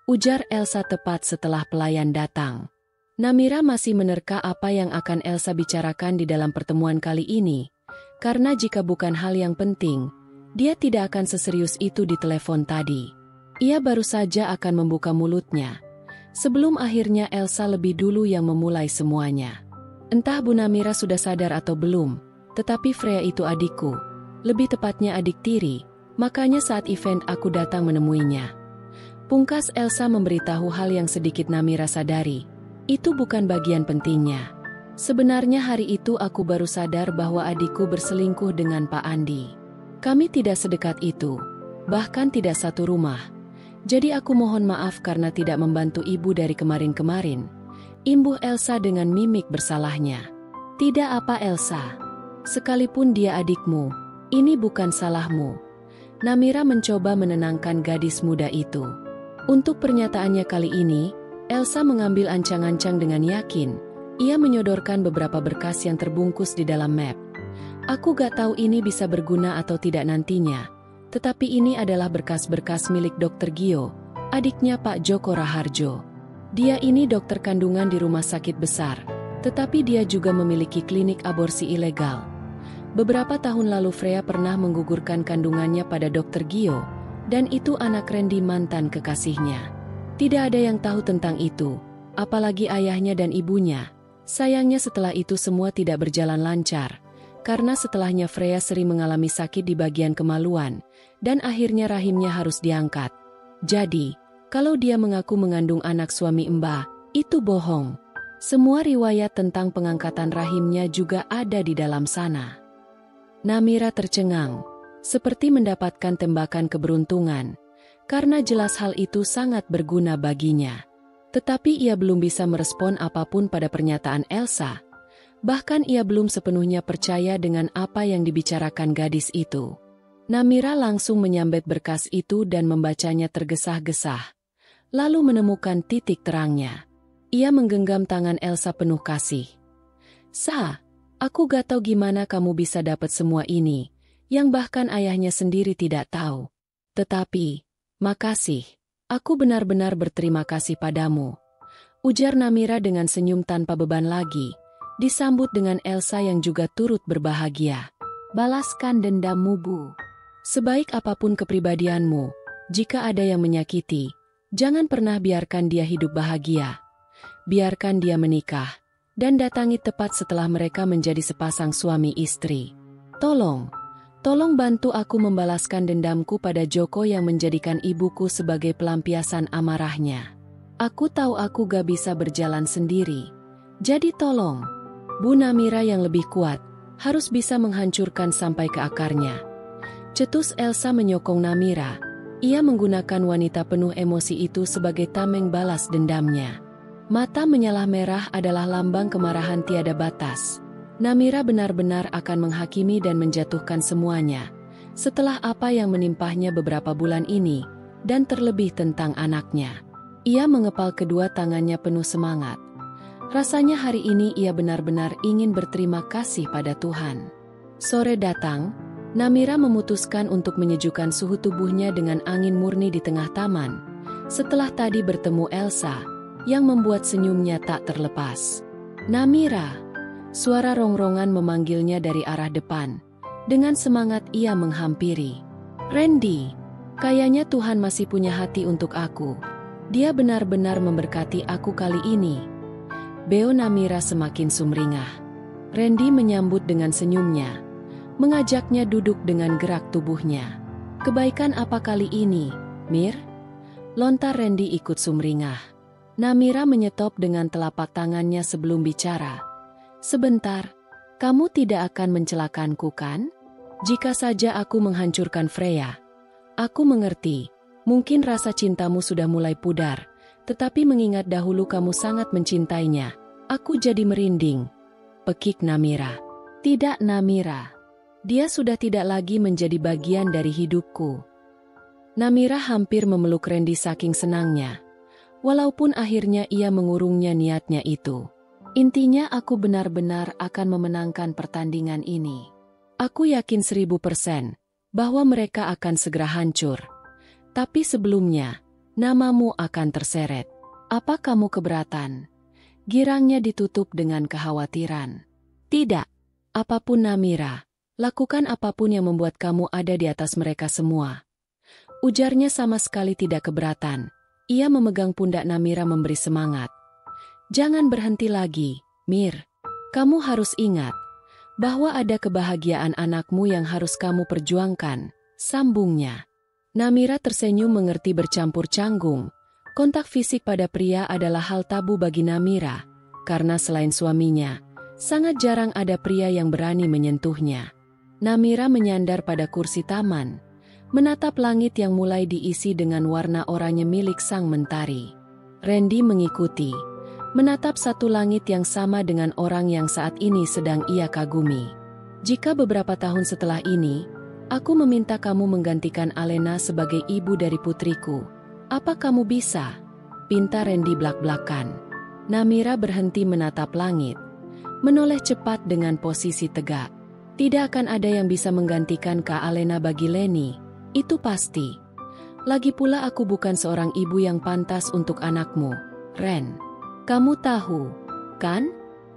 ujar Elsa tepat setelah pelayan datang. Namira masih menerka apa yang akan Elsa bicarakan di dalam pertemuan kali ini, karena jika bukan hal yang penting, dia tidak akan seserius itu di telepon tadi. Ia baru saja akan membuka mulutnya, sebelum akhirnya Elsa lebih dulu yang memulai semuanya. Entah Bu Namira sudah sadar atau belum, tetapi Freya itu adikku, lebih tepatnya adik tiri, makanya saat event aku datang menemuinya. Pungkas Elsa memberitahu hal yang sedikit Namira sadari. Itu bukan bagian pentingnya. Sebenarnya hari itu aku baru sadar bahwa adikku berselingkuh dengan Pak Andi. Kami tidak sedekat itu, bahkan tidak satu rumah. Jadi aku mohon maaf karena tidak membantu ibu dari kemarin-kemarin. Imbuh Elsa dengan mimik bersalahnya. Tidak apa Elsa. Sekalipun dia adikmu, ini bukan salahmu. Namira mencoba menenangkan gadis muda itu. Untuk pernyataannya kali ini, Elsa mengambil ancang-ancang dengan yakin. Ia menyodorkan beberapa berkas yang terbungkus di dalam map. Aku gak tahu ini bisa berguna atau tidak nantinya, tetapi ini adalah berkas-berkas milik Dr. Gio, adiknya Pak Joko Raharjo. Dia ini dokter kandungan di rumah sakit besar, tetapi dia juga memiliki klinik aborsi ilegal. Beberapa tahun lalu Freya pernah menggugurkan kandungannya pada Dr. Gio, dan itu anak Randy mantan kekasihnya. Tidak ada yang tahu tentang itu, apalagi ayahnya dan ibunya. Sayangnya setelah itu semua tidak berjalan lancar, karena setelahnya Freya sering mengalami sakit di bagian kemaluan, dan akhirnya rahimnya harus diangkat. Jadi, kalau dia mengaku mengandung anak suami Mbah, itu bohong. Semua riwayat tentang pengangkatan rahimnya juga ada di dalam sana. Namira tercengang, seperti mendapatkan tembakan keberuntungan, karena jelas hal itu sangat berguna baginya. Tetapi ia belum bisa merespon apapun pada pernyataan Elsa. Bahkan ia belum sepenuhnya percaya dengan apa yang dibicarakan gadis itu. Namira langsung menyambet berkas itu dan membacanya tergesa-gesa, lalu menemukan titik terangnya. Ia menggenggam tangan Elsa penuh kasih. "Sa, aku gak tahu gimana kamu bisa dapat semua ini, yang bahkan ayahnya sendiri tidak tahu. Tetapi, makasih, aku benar-benar berterima kasih padamu," ujar Namira dengan senyum tanpa beban lagi, disambut dengan Elsa yang juga turut berbahagia. "Balaskan dendammu, Bu. Sebaik apapun kepribadianmu, jika ada yang menyakiti, jangan pernah biarkan dia hidup bahagia. Biarkan dia menikah, dan datangi tepat setelah mereka menjadi sepasang suami istri. Tolong bantu aku membalaskan dendamku pada Joko yang menjadikan ibuku sebagai pelampiasan amarahnya. Aku tahu aku gak bisa berjalan sendiri. Jadi tolong, Bu Namira yang lebih kuat, harus bisa menghancurkan sampai ke akarnya. Cetus Elsa menyokong Namira. Ia menggunakan wanita penuh emosi itu sebagai tameng balas dendamnya. Mata menyalah merah adalah lambang kemarahan tiada batas. Namira benar-benar akan menghakimi dan menjatuhkan semuanya. Setelah apa yang menimpahnya beberapa bulan ini, dan terlebih tentang anaknya. Ia mengepal kedua tangannya penuh semangat. Rasanya hari ini ia benar-benar ingin berterima kasih pada Tuhan. Sore datang, Namira memutuskan untuk menyejukkan suhu tubuhnya dengan angin murni di tengah taman. Setelah tadi bertemu Elsa, yang membuat senyumnya tak terlepas. Namira, suara rongrongan memanggilnya dari arah depan. Dengan semangat ia menghampiri. Randy, kayaknya Tuhan masih punya hati untuk aku. Dia benar-benar memberkati aku kali ini. Beo Namira semakin sumringah. Randy menyambut dengan senyumnya. Mengajaknya duduk dengan gerak tubuhnya. Kebaikan apa kali ini, Mir? Lontar Randy ikut sumringah. Namira menyetop dengan telapak tangannya sebelum bicara. Sebentar, kamu tidak akan mencelakanku kan? Jika saja aku menghancurkan Freya. Aku mengerti, mungkin rasa cintamu sudah mulai pudar, tetapi mengingat dahulu kamu sangat mencintainya, aku jadi merinding. Pekik Namira. Tidak Namira. Dia sudah tidak lagi menjadi bagian dari hidupku. Namira hampir memeluk Randy saking senangnya. Walaupun akhirnya ia mengurungnya niatnya itu. Intinya aku benar-benar akan memenangkan pertandingan ini. Aku yakin 1000% bahwa mereka akan segera hancur. Tapi sebelumnya, namamu akan terseret. Apa kamu keberatan? Girangnya ditutup dengan kekhawatiran. Tidak. Apapun Namira. Lakukan apapun yang membuat kamu ada di atas mereka semua. Ujarnya sama sekali tidak keberatan. Ia memegang pundak Namira memberi semangat. Jangan berhenti lagi, Mir. Kamu harus ingat bahwa ada kebahagiaan anakmu yang harus kamu perjuangkan, sambungnya. Namira tersenyum mengerti bercampur canggung. Kontak fisik pada pria adalah hal tabu bagi Namira, karena selain suaminya, sangat jarang ada pria yang berani menyentuhnya. Namira menyandar pada kursi taman, menatap langit yang mulai diisi dengan warna oranye milik sang mentari. Randy mengikuti, menatap satu langit yang sama dengan orang yang saat ini sedang ia kagumi. Jika beberapa tahun setelah ini, aku meminta kamu menggantikan Alena sebagai ibu dari putriku, apa kamu bisa? Pinta Randy blak-blakan. Namira berhenti menatap langit, menoleh cepat dengan posisi tegak. Tidak akan ada yang bisa menggantikan Kak Alena bagi Leni, itu pasti. Lagi pula aku bukan seorang ibu yang pantas untuk anakmu, Ren. Kamu tahu, kan?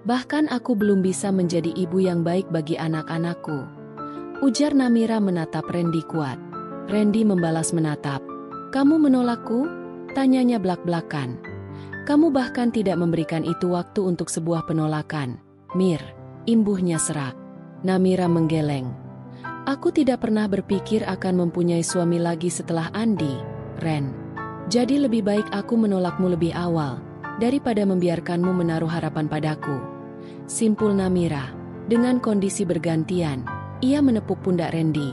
Bahkan aku belum bisa menjadi ibu yang baik bagi anak-anakku. Ujar Namira menatap Randy kuat. Randy membalas menatap. Kamu menolakku? Tanyanya blak-blakan. Kamu bahkan tidak memberikan itu waktu untuk sebuah penolakan. Mir, imbuhnya serak. Namira menggeleng. Aku tidak pernah berpikir akan mempunyai suami lagi setelah Andi, Ren. Jadi lebih baik aku menolakmu lebih awal, daripada membiarkanmu menaruh harapan padaku. Simpul Namira. Dengan kondisi bergantian, ia menepuk pundak Randy.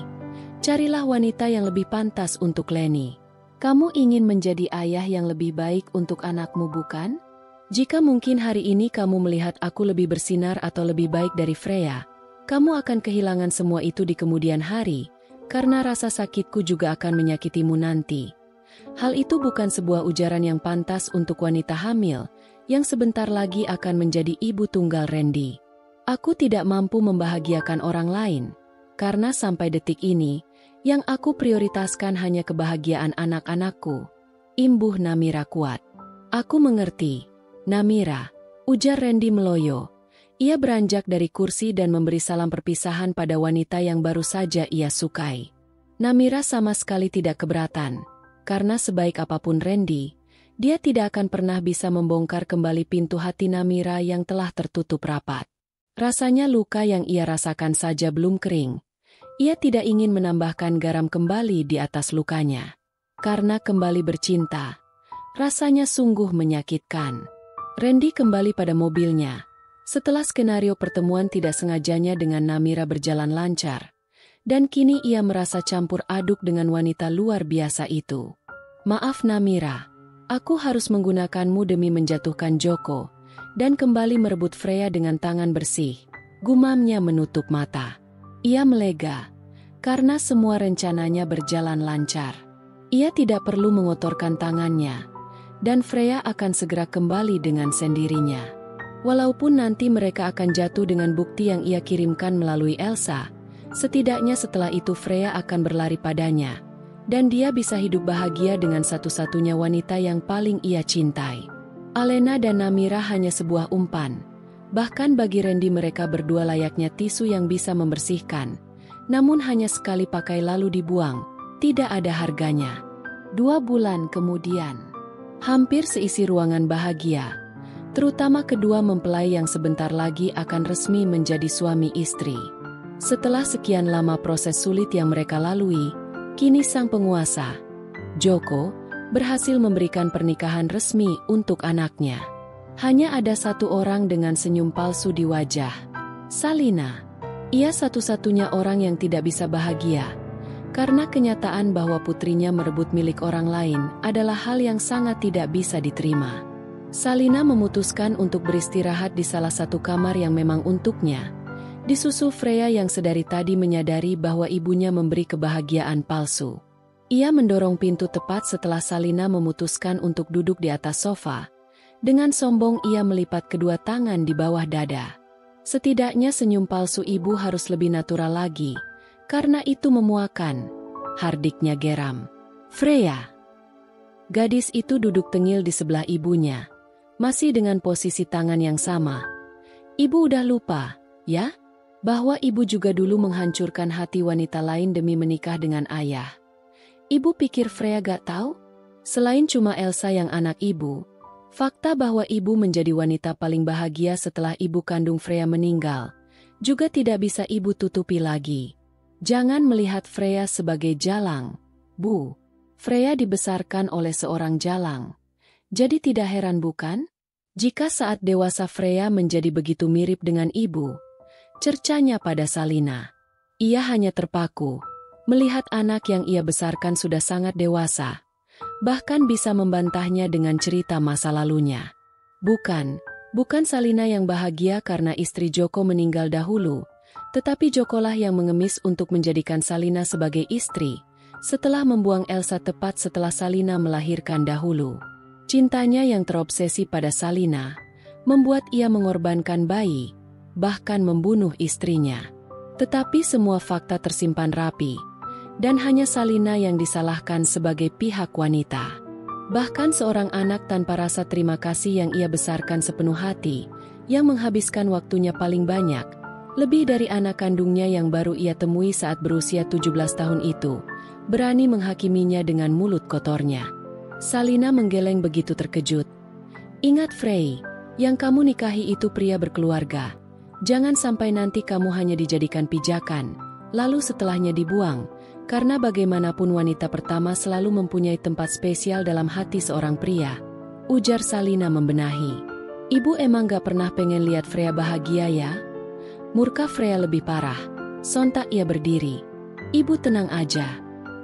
Carilah wanita yang lebih pantas untuk Leni. Kamu ingin menjadi ayah yang lebih baik untuk anakmu, bukan? Jika mungkin hari ini kamu melihat aku lebih bersinar atau lebih baik dari Freya, kamu akan kehilangan semua itu di kemudian hari, karena rasa sakitku juga akan menyakitimu nanti. Hal itu bukan sebuah ujaran yang pantas untuk wanita hamil, yang sebentar lagi akan menjadi ibu tunggal Randy. Aku tidak mampu membahagiakan orang lain, karena sampai detik ini, yang aku prioritaskan hanya kebahagiaan anak-anakku. Imbuh Namira kuat. Aku mengerti, Namira, ujar Randy meloyo. Ia beranjak dari kursi dan memberi salam perpisahan pada wanita yang baru saja ia sukai. Namira sama sekali tidak keberatan, karena sebaik apapun Randy, dia tidak akan pernah bisa membongkar kembali pintu hati Namira yang telah tertutup rapat. Rasanya luka yang ia rasakan saja belum kering. Ia tidak ingin menambahkan garam kembali di atas lukanya. Karena kembali bercinta, rasanya sungguh menyakitkan. Randy kembali pada mobilnya. Setelah skenario pertemuan tidak sengajanya dengan Namira berjalan lancar, dan kini ia merasa campur aduk dengan wanita luar biasa itu. Maaf Namira, aku harus menggunakanmu demi menjatuhkan Joko, dan kembali merebut Freya dengan tangan bersih. Gumamnya menutup mata. Ia melega, karena semua rencananya berjalan lancar. Ia tidak perlu mengotorkan tangannya, dan Freya akan segera kembali dengan sendirinya. Walaupun nanti mereka akan jatuh dengan bukti yang ia kirimkan melalui Elsa, setidaknya setelah itu Freya akan berlari padanya, dan dia bisa hidup bahagia dengan satu-satunya wanita yang paling ia cintai. Alena dan Namira hanya sebuah umpan. Bahkan bagi Randy mereka berdua layaknya tisu yang bisa membersihkan, namun hanya sekali pakai lalu dibuang, tidak ada harganya. 2 bulan kemudian, hampir seisi ruangan bahagia, terutama kedua mempelai yang sebentar lagi akan resmi menjadi suami istri. Setelah sekian lama proses sulit yang mereka lalui, kini sang penguasa, Joko, berhasil memberikan pernikahan resmi untuk anaknya. Hanya ada satu orang dengan senyum palsu di wajah. Salina. Ia satu-satunya orang yang tidak bisa bahagia, karena kenyataan bahwa putrinya merebut milik orang lain adalah hal yang sangat tidak bisa diterima. Salina memutuskan untuk beristirahat di salah satu kamar yang memang untuknya, disusul Freya yang sedari tadi menyadari bahwa ibunya memberi kebahagiaan palsu. Ia mendorong pintu tepat setelah Salina memutuskan untuk duduk di atas sofa. Dengan sombong ia melipat kedua tangan di bawah dada. Setidaknya senyum palsu ibu harus lebih natural lagi, karena itu memuakan, hardiknya geram. Freya. Gadis itu duduk tengil di sebelah ibunya, masih dengan posisi tangan yang sama. Ibu udah lupa, ya? Bahwa ibu juga dulu menghancurkan hati wanita lain demi menikah dengan ayah. Ibu pikir Freya gak tahu? Selain cuma Elsa yang anak ibu, fakta bahwa ibu menjadi wanita paling bahagia setelah ibu kandung Freya meninggal, juga tidak bisa ibu tutupi lagi. Jangan melihat Freya sebagai jalang, Bu. Freya dibesarkan oleh seorang jalang. Jadi tidak heran bukan? Jika saat dewasa Freya menjadi begitu mirip dengan ibu. Cercanya pada Salina. Ia hanya terpaku. Melihat anak yang ia besarkan sudah sangat dewasa, bahkan bisa membantahnya dengan cerita masa lalunya. Bukan Salina yang bahagia karena istri Joko meninggal dahulu, tetapi Jokolah yang mengemis untuk menjadikan Salina sebagai istri, setelah membuang Elsa tepat setelah Salina melahirkan dahulu. Cintanya yang terobsesi pada Salina, membuat ia mengorbankan bayi, bahkan membunuh istrinya. Tetapi semua fakta tersimpan rapi, dan hanya Salina yang disalahkan sebagai pihak wanita. Bahkan seorang anak tanpa rasa terima kasih yang ia besarkan sepenuh hati, yang menghabiskan waktunya paling banyak, lebih dari anak kandungnya yang baru ia temui saat berusia 17 tahun itu, berani menghakiminya dengan mulut kotornya. Salina menggeleng begitu terkejut. Ingat Frey, yang kamu nikahi itu pria berkeluarga. Jangan sampai nanti kamu hanya dijadikan pijakan, lalu setelahnya dibuang, karena bagaimanapun wanita pertama selalu mempunyai tempat spesial dalam hati seorang pria. Ujar Salina membenahi. Ibu emang gak pernah pengen lihat Freya bahagia ya? Murka Freya lebih parah. Sontak ia berdiri. Ibu tenang aja.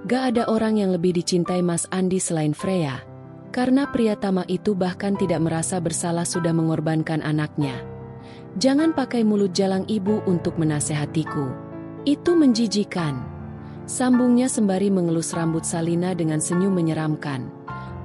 Gak ada orang yang lebih dicintai Mas Andi selain Freya. Karena pria tamak itu bahkan tidak merasa bersalah sudah mengorbankan anaknya. Jangan pakai mulut jalang ibu untuk menasehatiku. Itu menjijikan. Sambungnya sembari mengelus rambut Salina dengan senyum menyeramkan.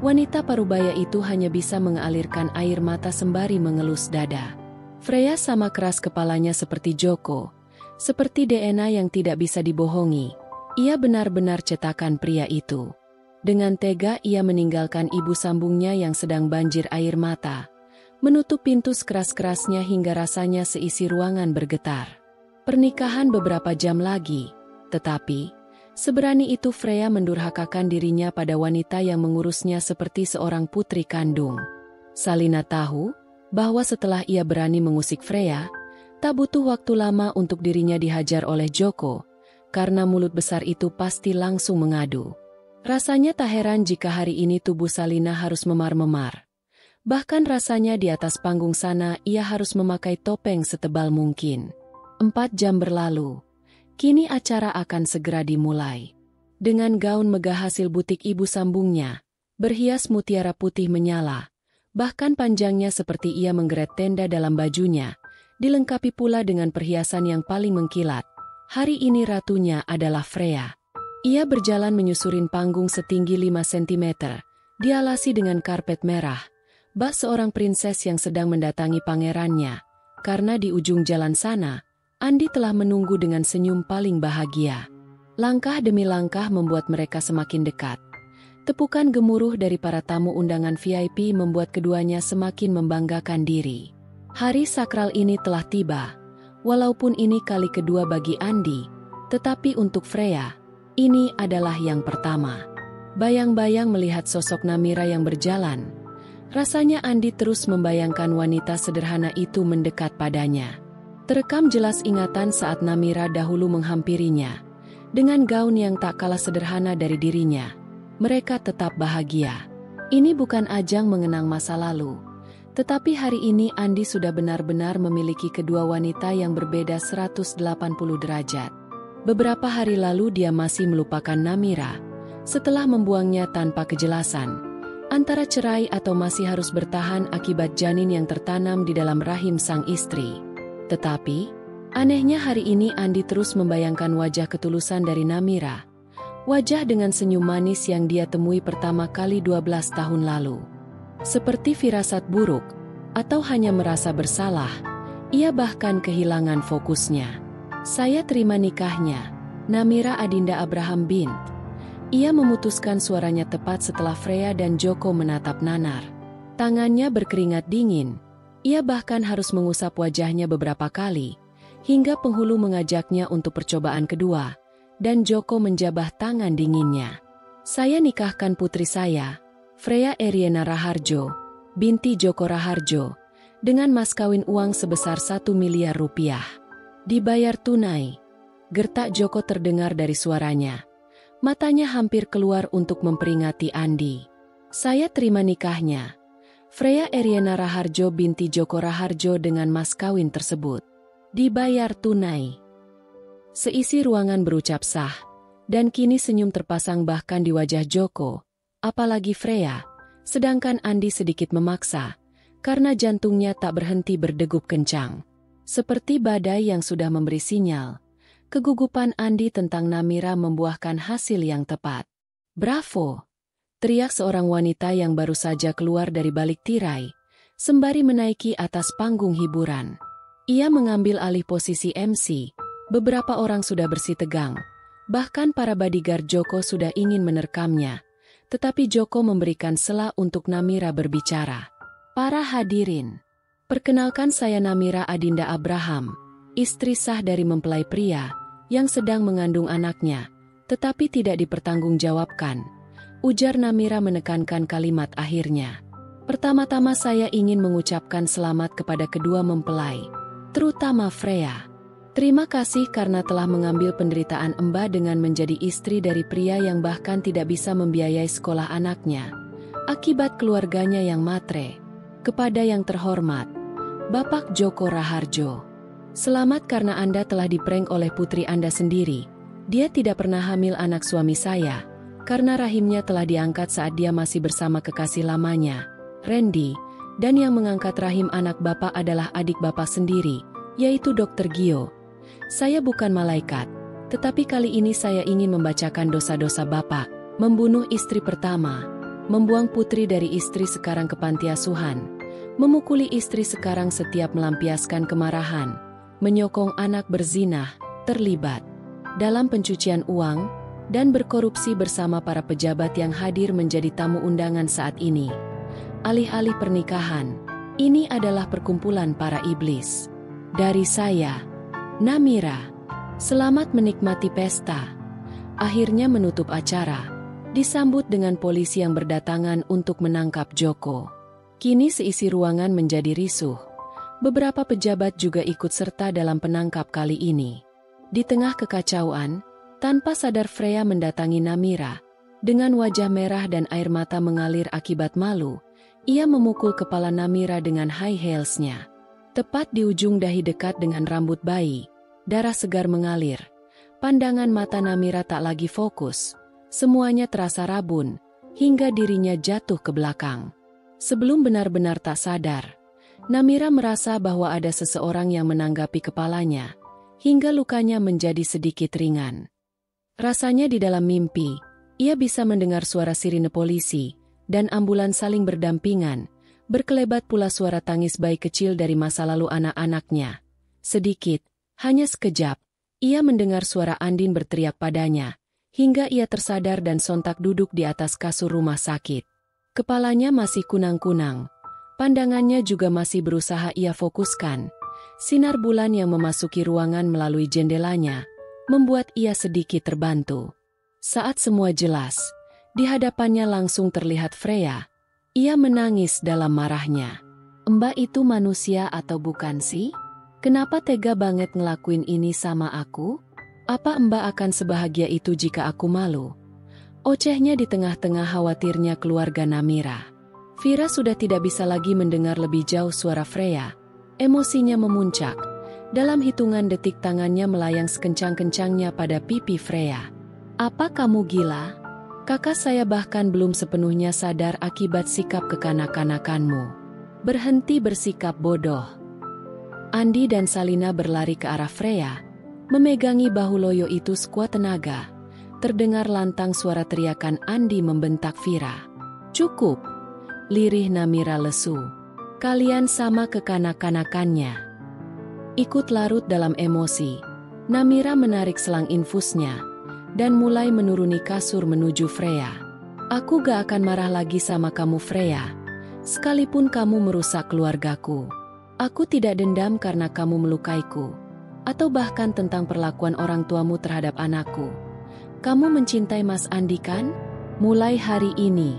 Wanita parubaya itu hanya bisa mengalirkan air mata sembari mengelus dada. Freya sama keras kepalanya seperti Joko, seperti DNA yang tidak bisa dibohongi. Ia benar-benar cetakan pria itu. Dengan tega ia meninggalkan ibu sambungnya yang sedang banjir air mata, menutup pintu sekeras-kerasnya hingga rasanya seisi ruangan bergetar. Pernikahan beberapa jam lagi, tetapi Seberani itu Freya mendurhakakan dirinya pada wanita yang mengurusnya seperti seorang putri kandung. Salina tahu bahwa setelah ia berani mengusik Freya, tak butuh waktu lama untuk dirinya dihajar oleh Joko, karena mulut besar itu pasti langsung mengadu. Rasanya tak heran jika hari ini tubuh Salina harus memar-memar. Bahkan rasanya di atas panggung sana ia harus memakai topeng setebal mungkin. 4 jam berlalu. Kini acara akan segera dimulai. Dengan gaun megah hasil butik ibu sambungnya, berhias mutiara putih menyala, bahkan panjangnya seperti ia menggeret tenda dalam bajunya, dilengkapi pula dengan perhiasan yang paling mengkilat. Hari ini ratunya adalah Freya. Ia berjalan menyusurin panggung setinggi 5 cm, dialasi dengan karpet merah, bak seorang prinses yang sedang mendatangi pangerannya, karena di ujung jalan sana, Andi telah menunggu dengan senyum paling bahagia. Langkah demi langkah membuat mereka semakin dekat. Tepukan gemuruh dari para tamu undangan VIP membuat keduanya semakin membanggakan diri. Hari sakral ini telah tiba. Walaupun ini kali kedua bagi Andi, tetapi untuk Freya, ini adalah yang pertama. Bayang-bayang melihat sosok Namira yang berjalan, rasanya Andi terus membayangkan wanita sederhana itu mendekat padanya. Terekam jelas ingatan saat Namira dahulu menghampirinya. Dengan gaun yang tak kalah sederhana dari dirinya, mereka tetap bahagia. Ini bukan ajang mengenang masa lalu, tetapi hari ini Andi sudah benar-benar memiliki kedua wanita yang berbeda 180 derajat. Beberapa hari lalu dia masih melupakan Namira, setelah membuangnya tanpa kejelasan, antara cerai atau masih harus bertahan akibat janin yang tertanam di dalam rahim sang istri. Tetapi, anehnya hari ini Andi terus membayangkan wajah ketulusan dari Namira. Wajah dengan senyum manis yang dia temui pertama kali 12 tahun lalu. Seperti firasat buruk, atau hanya merasa bersalah, ia bahkan kehilangan fokusnya. Saya terima nikahnya, Namira Adinda Abraham bint. Ia memutuskan suaranya tepat setelah Freya dan Joko menatap nanar. Tangannya berkeringat dingin. Ia bahkan harus mengusap wajahnya beberapa kali, hingga penghulu mengajaknya untuk percobaan kedua, dan Joko menjabah tangan dinginnya. Saya nikahkan putri saya, Freya Eriena Raharjo, binti Joko Raharjo, dengan mas kawin uang sebesar 1 miliar rupiah. Dibayar tunai. Gertak Joko terdengar dari suaranya. Matanya hampir keluar untuk memperingati Andi. Saya terima nikahnya, Freya Eriena Raharjo binti Joko Raharjo dengan mas kawin tersebut. Dibayar tunai. Seisi ruangan berucap sah, dan kini senyum terpasang bahkan di wajah Joko, apalagi Freya, sedangkan Andi sedikit memaksa, karena jantungnya tak berhenti berdegup kencang. Seperti badai yang sudah memberi sinyal, kegugupan Andi tentang Namira membuahkan hasil yang tepat. Bravo! Teriak seorang wanita yang baru saja keluar dari balik tirai, sembari menaiki atas panggung hiburan. Ia mengambil alih posisi MC, beberapa orang sudah bersih tegang, bahkan para bodyguard Joko sudah ingin menerkamnya, tetapi Joko memberikan sela untuk Namira berbicara. Para hadirin, perkenalkan saya Namira Adinda Abraham, istri sah dari mempelai pria, yang sedang mengandung anaknya, tetapi tidak dipertanggungjawabkan. Ujar Namira menekankan kalimat akhirnya. Pertama-tama saya ingin mengucapkan selamat kepada kedua mempelai, terutama Freya. Terima kasih karena telah mengambil penderitaan Emba dengan menjadi istri dari pria yang bahkan tidak bisa membiayai sekolah anaknya, akibat keluarganya yang matre. Kepada yang terhormat, Bapak Joko Raharjo. Selamat karena Anda telah diprank oleh putri Anda sendiri. Dia tidak pernah hamil anak suami saya, karena rahimnya telah diangkat saat dia masih bersama kekasih lamanya, Randy, dan yang mengangkat rahim anak Bapak adalah adik Bapak sendiri, yaitu Dr. Gio. Saya bukan malaikat, tetapi kali ini saya ingin membacakan dosa-dosa Bapak, membunuh istri pertama, membuang putri dari istri sekarang ke panti asuhan, memukuli istri sekarang setiap melampiaskan kemarahan, menyokong anak berzinah, terlibat dalam pencucian uang, dan berkorupsi bersama para pejabat yang hadir menjadi tamu undangan saat ini. Alih-alih pernikahan, ini adalah perkumpulan para iblis. Dari saya, Namira, selamat menikmati pesta. akhirnya menutup acara, disambut dengan polisi yang berdatangan untuk menangkap Joko. Kini seisi ruangan menjadi risuh. Beberapa pejabat juga ikut serta dalam penangkap kali ini. Di tengah kekacauan, tanpa sadar Freya mendatangi Namira. Dengan wajah merah dan air mata mengalir akibat malu, ia memukul kepala Namira dengan high heels-nya. Tepat di ujung dahi dekat dengan rambut bayi, darah segar mengalir. Pandangan mata Namira tak lagi fokus. Semuanya terasa rabun, hingga dirinya jatuh ke belakang. Sebelum benar-benar tak sadar, Namira merasa bahwa ada seseorang yang menanggapi kepalanya, hingga lukanya menjadi sedikit ringan. Rasanya di dalam mimpi, ia bisa mendengar suara sirine polisi, dan ambulans saling berdampingan, berkelebat pula suara tangis bayi kecil dari masa lalu anak-anaknya. Sedikit, hanya sekejap, ia mendengar suara Andin berteriak padanya, hingga ia tersadar dan sontak duduk di atas kasur rumah sakit. Kepalanya masih kunang-kunang, pandangannya juga masih berusaha ia fokuskan. Sinar bulan yang memasuki ruangan melalui jendelanya, membuat ia sedikit terbantu. Saat semua jelas, di hadapannya langsung terlihat Freya. Ia menangis dalam marahnya. Mbak itu manusia atau bukan sih? Kenapa tega banget ngelakuin ini sama aku? Apa Mbak akan sebahagia itu jika aku malu? Ocehnya di tengah-tengah khawatirnya keluarga Namira. Vira sudah tidak bisa lagi mendengar lebih jauh suara Freya. Emosinya memuncak. Dalam hitungan detik tangannya melayang sekencang-kencangnya pada pipi Freya. Apa kamu gila? Kakak saya bahkan belum sepenuhnya sadar akibat sikap kekanak-kanakanmu. Berhenti bersikap bodoh. Andi dan Salina berlari ke arah Freya, memegangi bahu loyo itu sekuat tenaga. Terdengar lantang suara teriakan Andi membentak Vira. Cukup, lirih Namira lesu. Kalian sama kekanak-kanakannya. Ikut larut dalam emosi, Namira menarik selang infusnya, dan mulai menuruni kasur menuju Freya. Aku gak akan marah lagi sama kamu Freya, sekalipun kamu merusak keluargaku. Aku tidak dendam karena kamu melukaiku, atau bahkan tentang perlakuan orang tuamu terhadap anakku. Kamu mencintai Mas Andi kan? Mulai hari ini,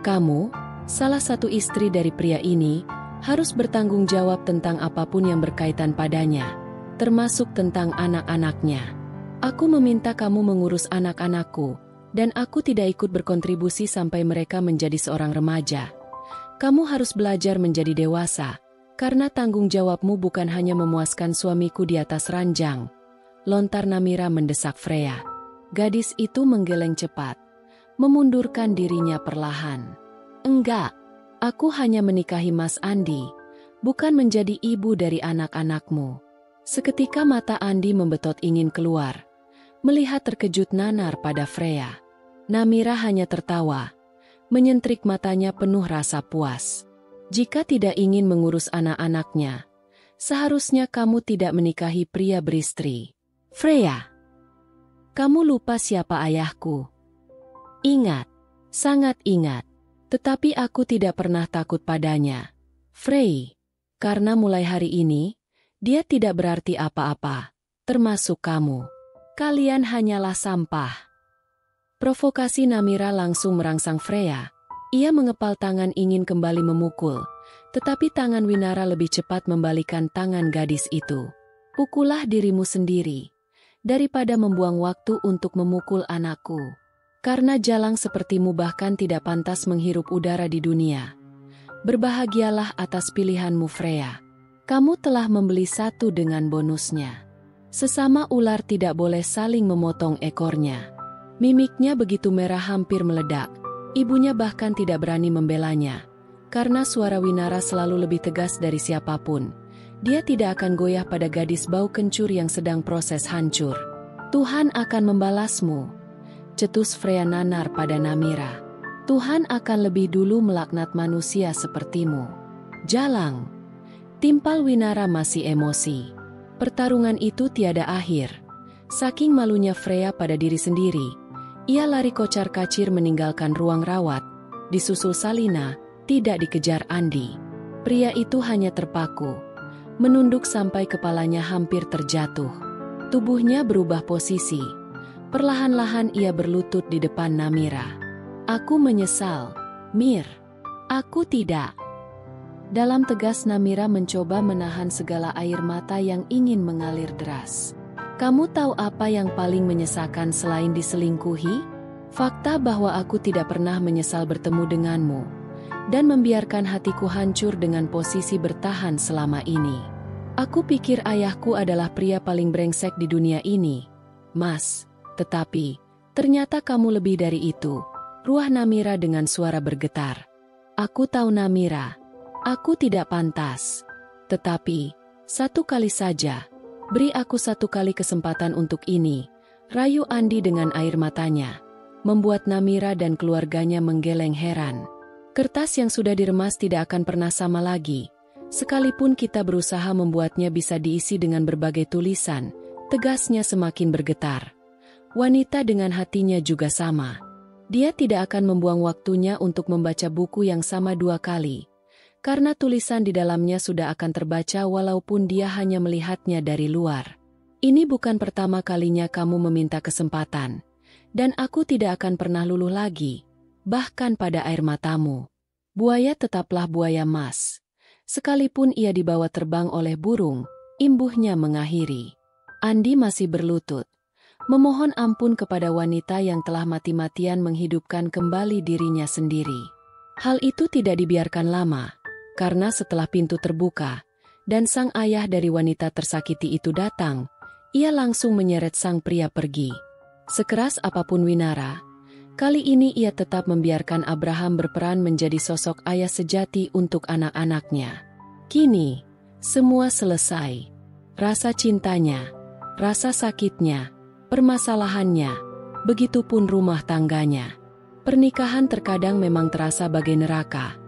kamu, salah satu istri dari pria ini, harus bertanggung jawab tentang apapun yang berkaitan padanya, termasuk tentang anak-anaknya. Aku meminta kamu mengurus anak-anakku, dan aku tidak ikut berkontribusi sampai mereka menjadi seorang remaja. Kamu harus belajar menjadi dewasa, karena tanggung jawabmu bukan hanya memuaskan suamiku di atas ranjang. Lontar Namira mendesak Freya. Gadis itu menggeleng cepat, memundurkan dirinya perlahan. Enggak, aku hanya menikahi Mas Andi, bukan menjadi ibu dari anak-anakmu. Seketika mata Andi membetot ingin keluar, melihat terkejut nanar pada Freya. Namira hanya tertawa, menyentrik matanya penuh rasa puas. Jika tidak ingin mengurus anak-anaknya, seharusnya kamu tidak menikahi pria beristri. Freya, kamu lupa siapa ayahku? Ingat, sangat ingat. Tetapi aku tidak pernah takut padanya, Frey, karena mulai hari ini, dia tidak berarti apa-apa, termasuk kamu. Kalian hanyalah sampah. Provokasi Namira langsung merangsang Freya. Ia mengepal tangan ingin kembali memukul, tetapi tangan Winara lebih cepat membalikan tangan gadis itu. Pukullah dirimu sendiri, daripada membuang waktu untuk memukul anakku. Karena jalang sepertimu bahkan tidak pantas menghirup udara di dunia. Berbahagialah atas pilihanmu Freya. Kamu telah membeli satu dengan bonusnya. Sesama ular tidak boleh saling memotong ekornya. Mimiknya begitu merah hampir meledak. Ibunya bahkan tidak berani membelanya. Karena suara Winara selalu lebih tegas dari siapapun. Dia tidak akan goyah pada gadis bau kencur yang sedang proses hancur. Tuhan akan membalasmu, cetus Freya nanar pada Namira. Tuhan akan lebih dulu melaknat manusia sepertimu. Jalang. Timpal Winara masih emosi. Pertarungan itu tiada akhir. Saking malunya Freya pada diri sendiri, ia lari kocar-kacir meninggalkan ruang rawat. Disusul Salina, tidak dikejar Andi. Pria itu hanya terpaku, menunduk sampai kepalanya hampir terjatuh. Tubuhnya berubah posisi. Perlahan-lahan ia berlutut di depan Namira. Aku menyesal, Mir. Aku tidak. Dalam tegas Namira mencoba menahan segala air mata yang ingin mengalir deras. Kamu tahu apa yang paling menyesakan selain diselingkuhi? Fakta bahwa aku tidak pernah menyesal bertemu denganmu, dan membiarkan hatiku hancur dengan posisi bertahan selama ini. Aku pikir ayahku adalah pria paling brengsek di dunia ini, Mas. Tetapi, ternyata kamu lebih dari itu, ruah Namira dengan suara bergetar. Aku tahu Namira, aku tidak pantas. Tetapi, satu kali saja, beri aku satu kali kesempatan untuk ini, rayu Andi dengan air matanya. Membuat Namira dan keluarganya menggeleng heran. Kertas yang sudah diremas tidak akan pernah sama lagi. Sekalipun kita berusaha membuatnya bisa diisi dengan berbagai tulisan, tegasnya semakin bergetar. Wanita dengan hatinya juga sama. Dia tidak akan membuang waktunya untuk membaca buku yang sama 2 kali. Karena tulisan di dalamnya sudah akan terbaca walaupun dia hanya melihatnya dari luar. Ini bukan pertama kalinya kamu meminta kesempatan. Dan aku tidak akan pernah luluh lagi, bahkan pada air matamu. Buaya tetaplah buaya, Mas. Sekalipun ia dibawa terbang oleh burung, imbuhnya mengakhiri. Andi masih berlutut, memohon ampun kepada wanita yang telah mati-matian menghidupkan kembali dirinya sendiri. Hal itu tidak dibiarkan lama, karena setelah pintu terbuka, dan sang ayah dari wanita tersakiti itu datang, ia langsung menyeret sang pria pergi. Sekeras apapun Winara, kali ini ia tetap membiarkan Abraham berperan menjadi sosok ayah sejati untuk anak-anaknya. Kini, semua selesai. Rasa cintanya, rasa sakitnya, permasalahannya, begitupun rumah tangganya. Pernikahan terkadang memang terasa bagai neraka,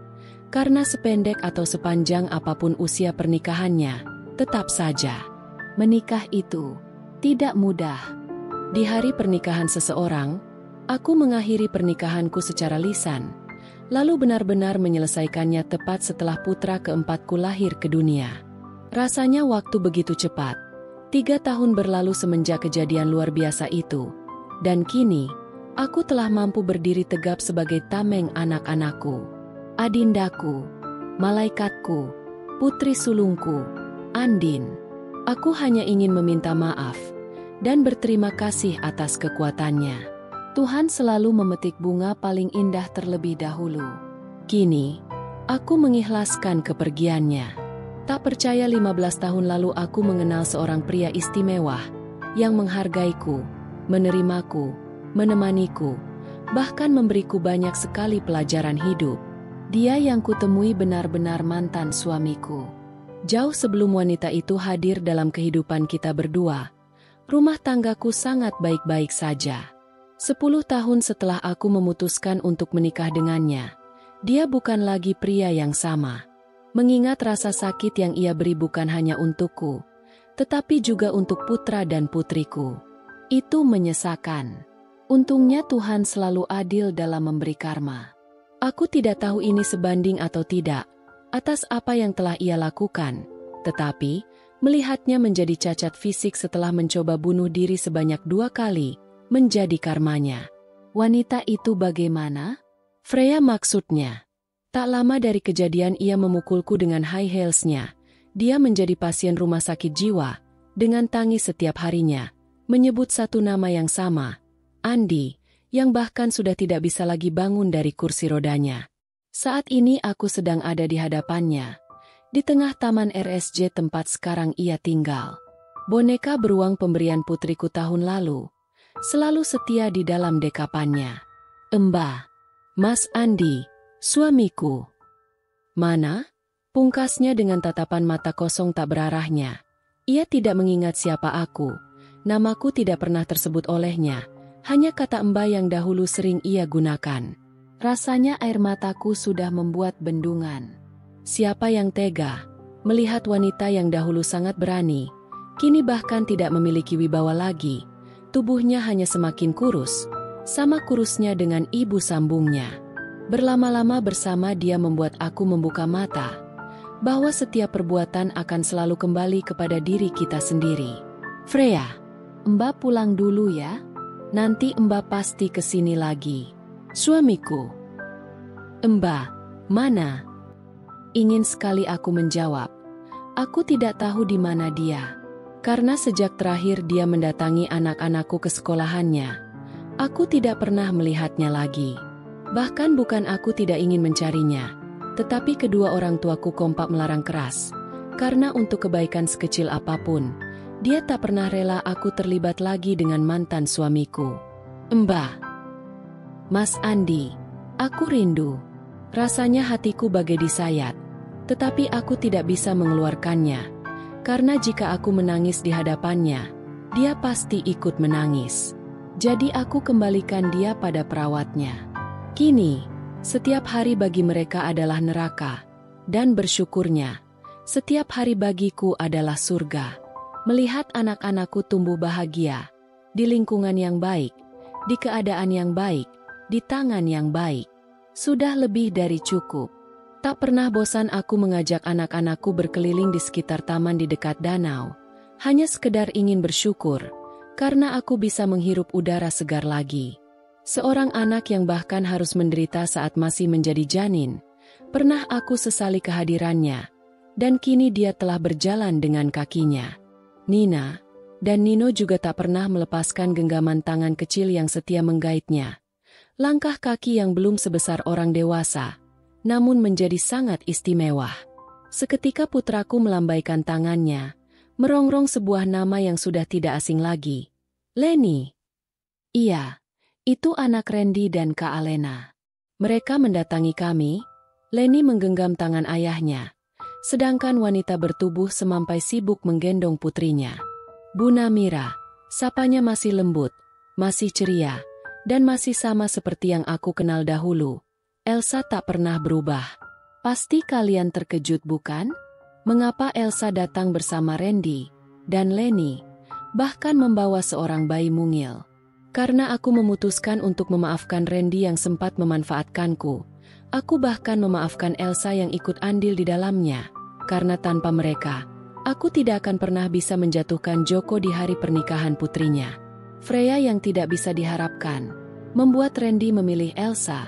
karena sependek atau sepanjang apapun usia pernikahannya, tetap saja, menikah itu tidak mudah. Di hari pernikahan seseorang, aku mengakhiri pernikahanku secara lisan, lalu benar-benar menyelesaikannya tepat setelah putra keempatku lahir ke dunia. Rasanya waktu begitu cepat. 3 tahun berlalu semenjak kejadian luar biasa itu, dan kini, aku telah mampu berdiri tegap sebagai tameng anak-anakku, adindaku, malaikatku, putri sulungku, Andin. Aku hanya ingin meminta maaf dan berterima kasih atas kekuatannya. Tuhan selalu memetik bunga paling indah terlebih dahulu. Kini, aku mengikhlaskan kepergiannya. Tak percaya 15 tahun lalu aku mengenal seorang pria istimewa, yang menghargaiku, menerimaku, menemaniku, bahkan memberiku banyak sekali pelajaran hidup. Dia yang kutemui benar-benar mantan suamiku. Jauh sebelum wanita itu hadir dalam kehidupan kita berdua, rumah tanggaku sangat baik-baik saja. 10 tahun setelah aku memutuskan untuk menikah dengannya, dia bukan lagi pria yang sama. Mengingat rasa sakit yang ia beri bukan hanya untukku, tetapi juga untuk putra dan putriku. Itu menyesakan. Untungnya Tuhan selalu adil dalam memberi karma. Aku tidak tahu ini sebanding atau tidak, atas apa yang telah ia lakukan, tetapi melihatnya menjadi cacat fisik setelah mencoba bunuh diri sebanyak 2 kali, menjadi karmanya. Wanita itu bagaimana? Freya maksudnya. Tak lama dari kejadian ia memukulku dengan high heels-nya. Dia menjadi pasien rumah sakit jiwa, dengan tangis setiap harinya, menyebut satu nama yang sama, Andi, yang bahkan sudah tidak bisa lagi bangun dari kursi rodanya. Saat ini aku sedang ada di hadapannya, di tengah taman RSJ tempat sekarang ia tinggal. Boneka beruang pemberian putriku tahun lalu, selalu setia di dalam dekapannya. Mbah, Mas Andi, suamiku. Mana? Pungkasnya dengan tatapan mata kosong tak berarahnya. Ia tidak mengingat siapa aku, namaku tidak pernah tersebut olehnya, hanya kata Mbah yang dahulu sering ia gunakan. Rasanya air mataku sudah membuat bendungan. Siapa yang tega melihat wanita yang dahulu sangat berani, kini bahkan tidak memiliki wibawa lagi. Tubuhnya hanya semakin kurus, sama kurusnya dengan ibu sambungnya. Berlama-lama bersama dia membuat aku membuka mata, bahwa setiap perbuatan akan selalu kembali kepada diri kita sendiri. Freya, Mbak pulang dulu ya. Nanti Mbak pasti kesini lagi. Suamiku. Mbak, mana? Ingin sekali aku menjawab. Aku tidak tahu di mana dia. Karena sejak terakhir dia mendatangi anak-anakku ke sekolahannya, aku tidak pernah melihatnya lagi. Bahkan bukan aku tidak ingin mencarinya, tetapi kedua orang tuaku kompak melarang keras. Karena untuk kebaikan sekecil apapun, dia tak pernah rela aku terlibat lagi dengan mantan suamiku. Mbah. Mas Andi, aku rindu. Rasanya hatiku bagai disayat, tetapi aku tidak bisa mengeluarkannya. Karena jika aku menangis di hadapannya, dia pasti ikut menangis. Jadi aku kembalikan dia pada perawatnya. Kini, setiap hari bagi mereka adalah neraka, dan bersyukurnya, setiap hari bagiku adalah surga. Melihat anak-anakku tumbuh bahagia, di lingkungan yang baik, di keadaan yang baik, di tangan yang baik, sudah lebih dari cukup. Tak pernah bosan aku mengajak anak-anakku berkeliling di sekitar taman di dekat danau, hanya sekedar ingin bersyukur, karena aku bisa menghirup udara segar lagi. Seorang anak yang bahkan harus menderita saat masih menjadi janin, pernah aku sesali kehadirannya, dan kini dia telah berjalan dengan kakinya. Nina dan Nino juga tak pernah melepaskan genggaman tangan kecil yang setia menggaitnya. Langkah kaki yang belum sebesar orang dewasa, namun menjadi sangat istimewa. Seketika putraku melambaikan tangannya, merongrong sebuah nama yang sudah tidak asing lagi. Leni. Iya, itu anak Randy dan Kak Alena. Mereka mendatangi kami. Leni menggenggam tangan ayahnya, sedangkan wanita bertubuh semampai sibuk menggendong putrinya. Bu Namira, sapanya masih lembut, masih ceria, dan masih sama seperti yang aku kenal dahulu. Elsa tak pernah berubah. Pasti kalian terkejut bukan? Mengapa Elsa datang bersama Randy dan Leni, bahkan membawa seorang bayi mungil? Karena aku memutuskan untuk memaafkan Randy yang sempat memanfaatkanku. Aku bahkan memaafkan Elsa yang ikut andil di dalamnya. Karena tanpa mereka, aku tidak akan pernah bisa menjatuhkan Joko di hari pernikahan putrinya. Freya yang tidak bisa diharapkan membuat Randy memilih Elsa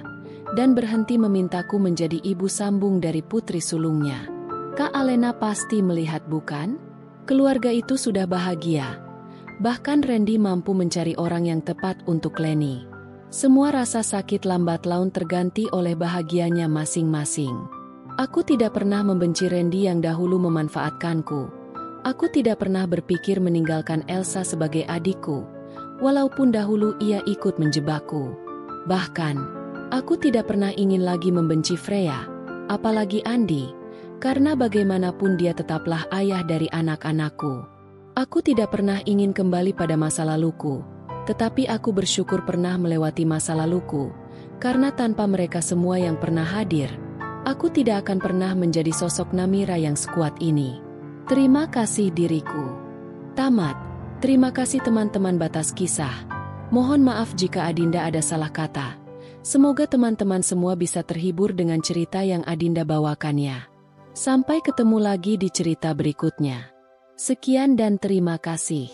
dan berhenti memintaku menjadi ibu sambung dari putri sulungnya. Kak Alena pasti melihat bukan? Keluarga itu sudah bahagia. Bahkan Randy mampu mencari orang yang tepat untuk Leni. Semua rasa sakit lambat laun terganti oleh bahagianya masing-masing. Aku tidak pernah membenci Randy yang dahulu memanfaatkanku. Aku tidak pernah berpikir meninggalkan Elsa sebagai adikku, walaupun dahulu ia ikut menjebakku. Bahkan, aku tidak pernah ingin lagi membenci Freya, apalagi Andi, karena bagaimanapun dia tetaplah ayah dari anak-anakku. Aku tidak pernah ingin kembali pada masa laluku, tetapi aku bersyukur pernah melewati masa laluku, karena tanpa mereka semua yang pernah hadir, aku tidak akan pernah menjadi sosok Namira yang sekuat ini. Terima kasih diriku. Tamat. Terima kasih teman-teman batas kisah. Mohon maaf jika Adinda ada salah kata. Semoga teman-teman semua bisa terhibur dengan cerita yang Adinda bawakannya. Sampai ketemu lagi di cerita berikutnya. Sekian dan terima kasih.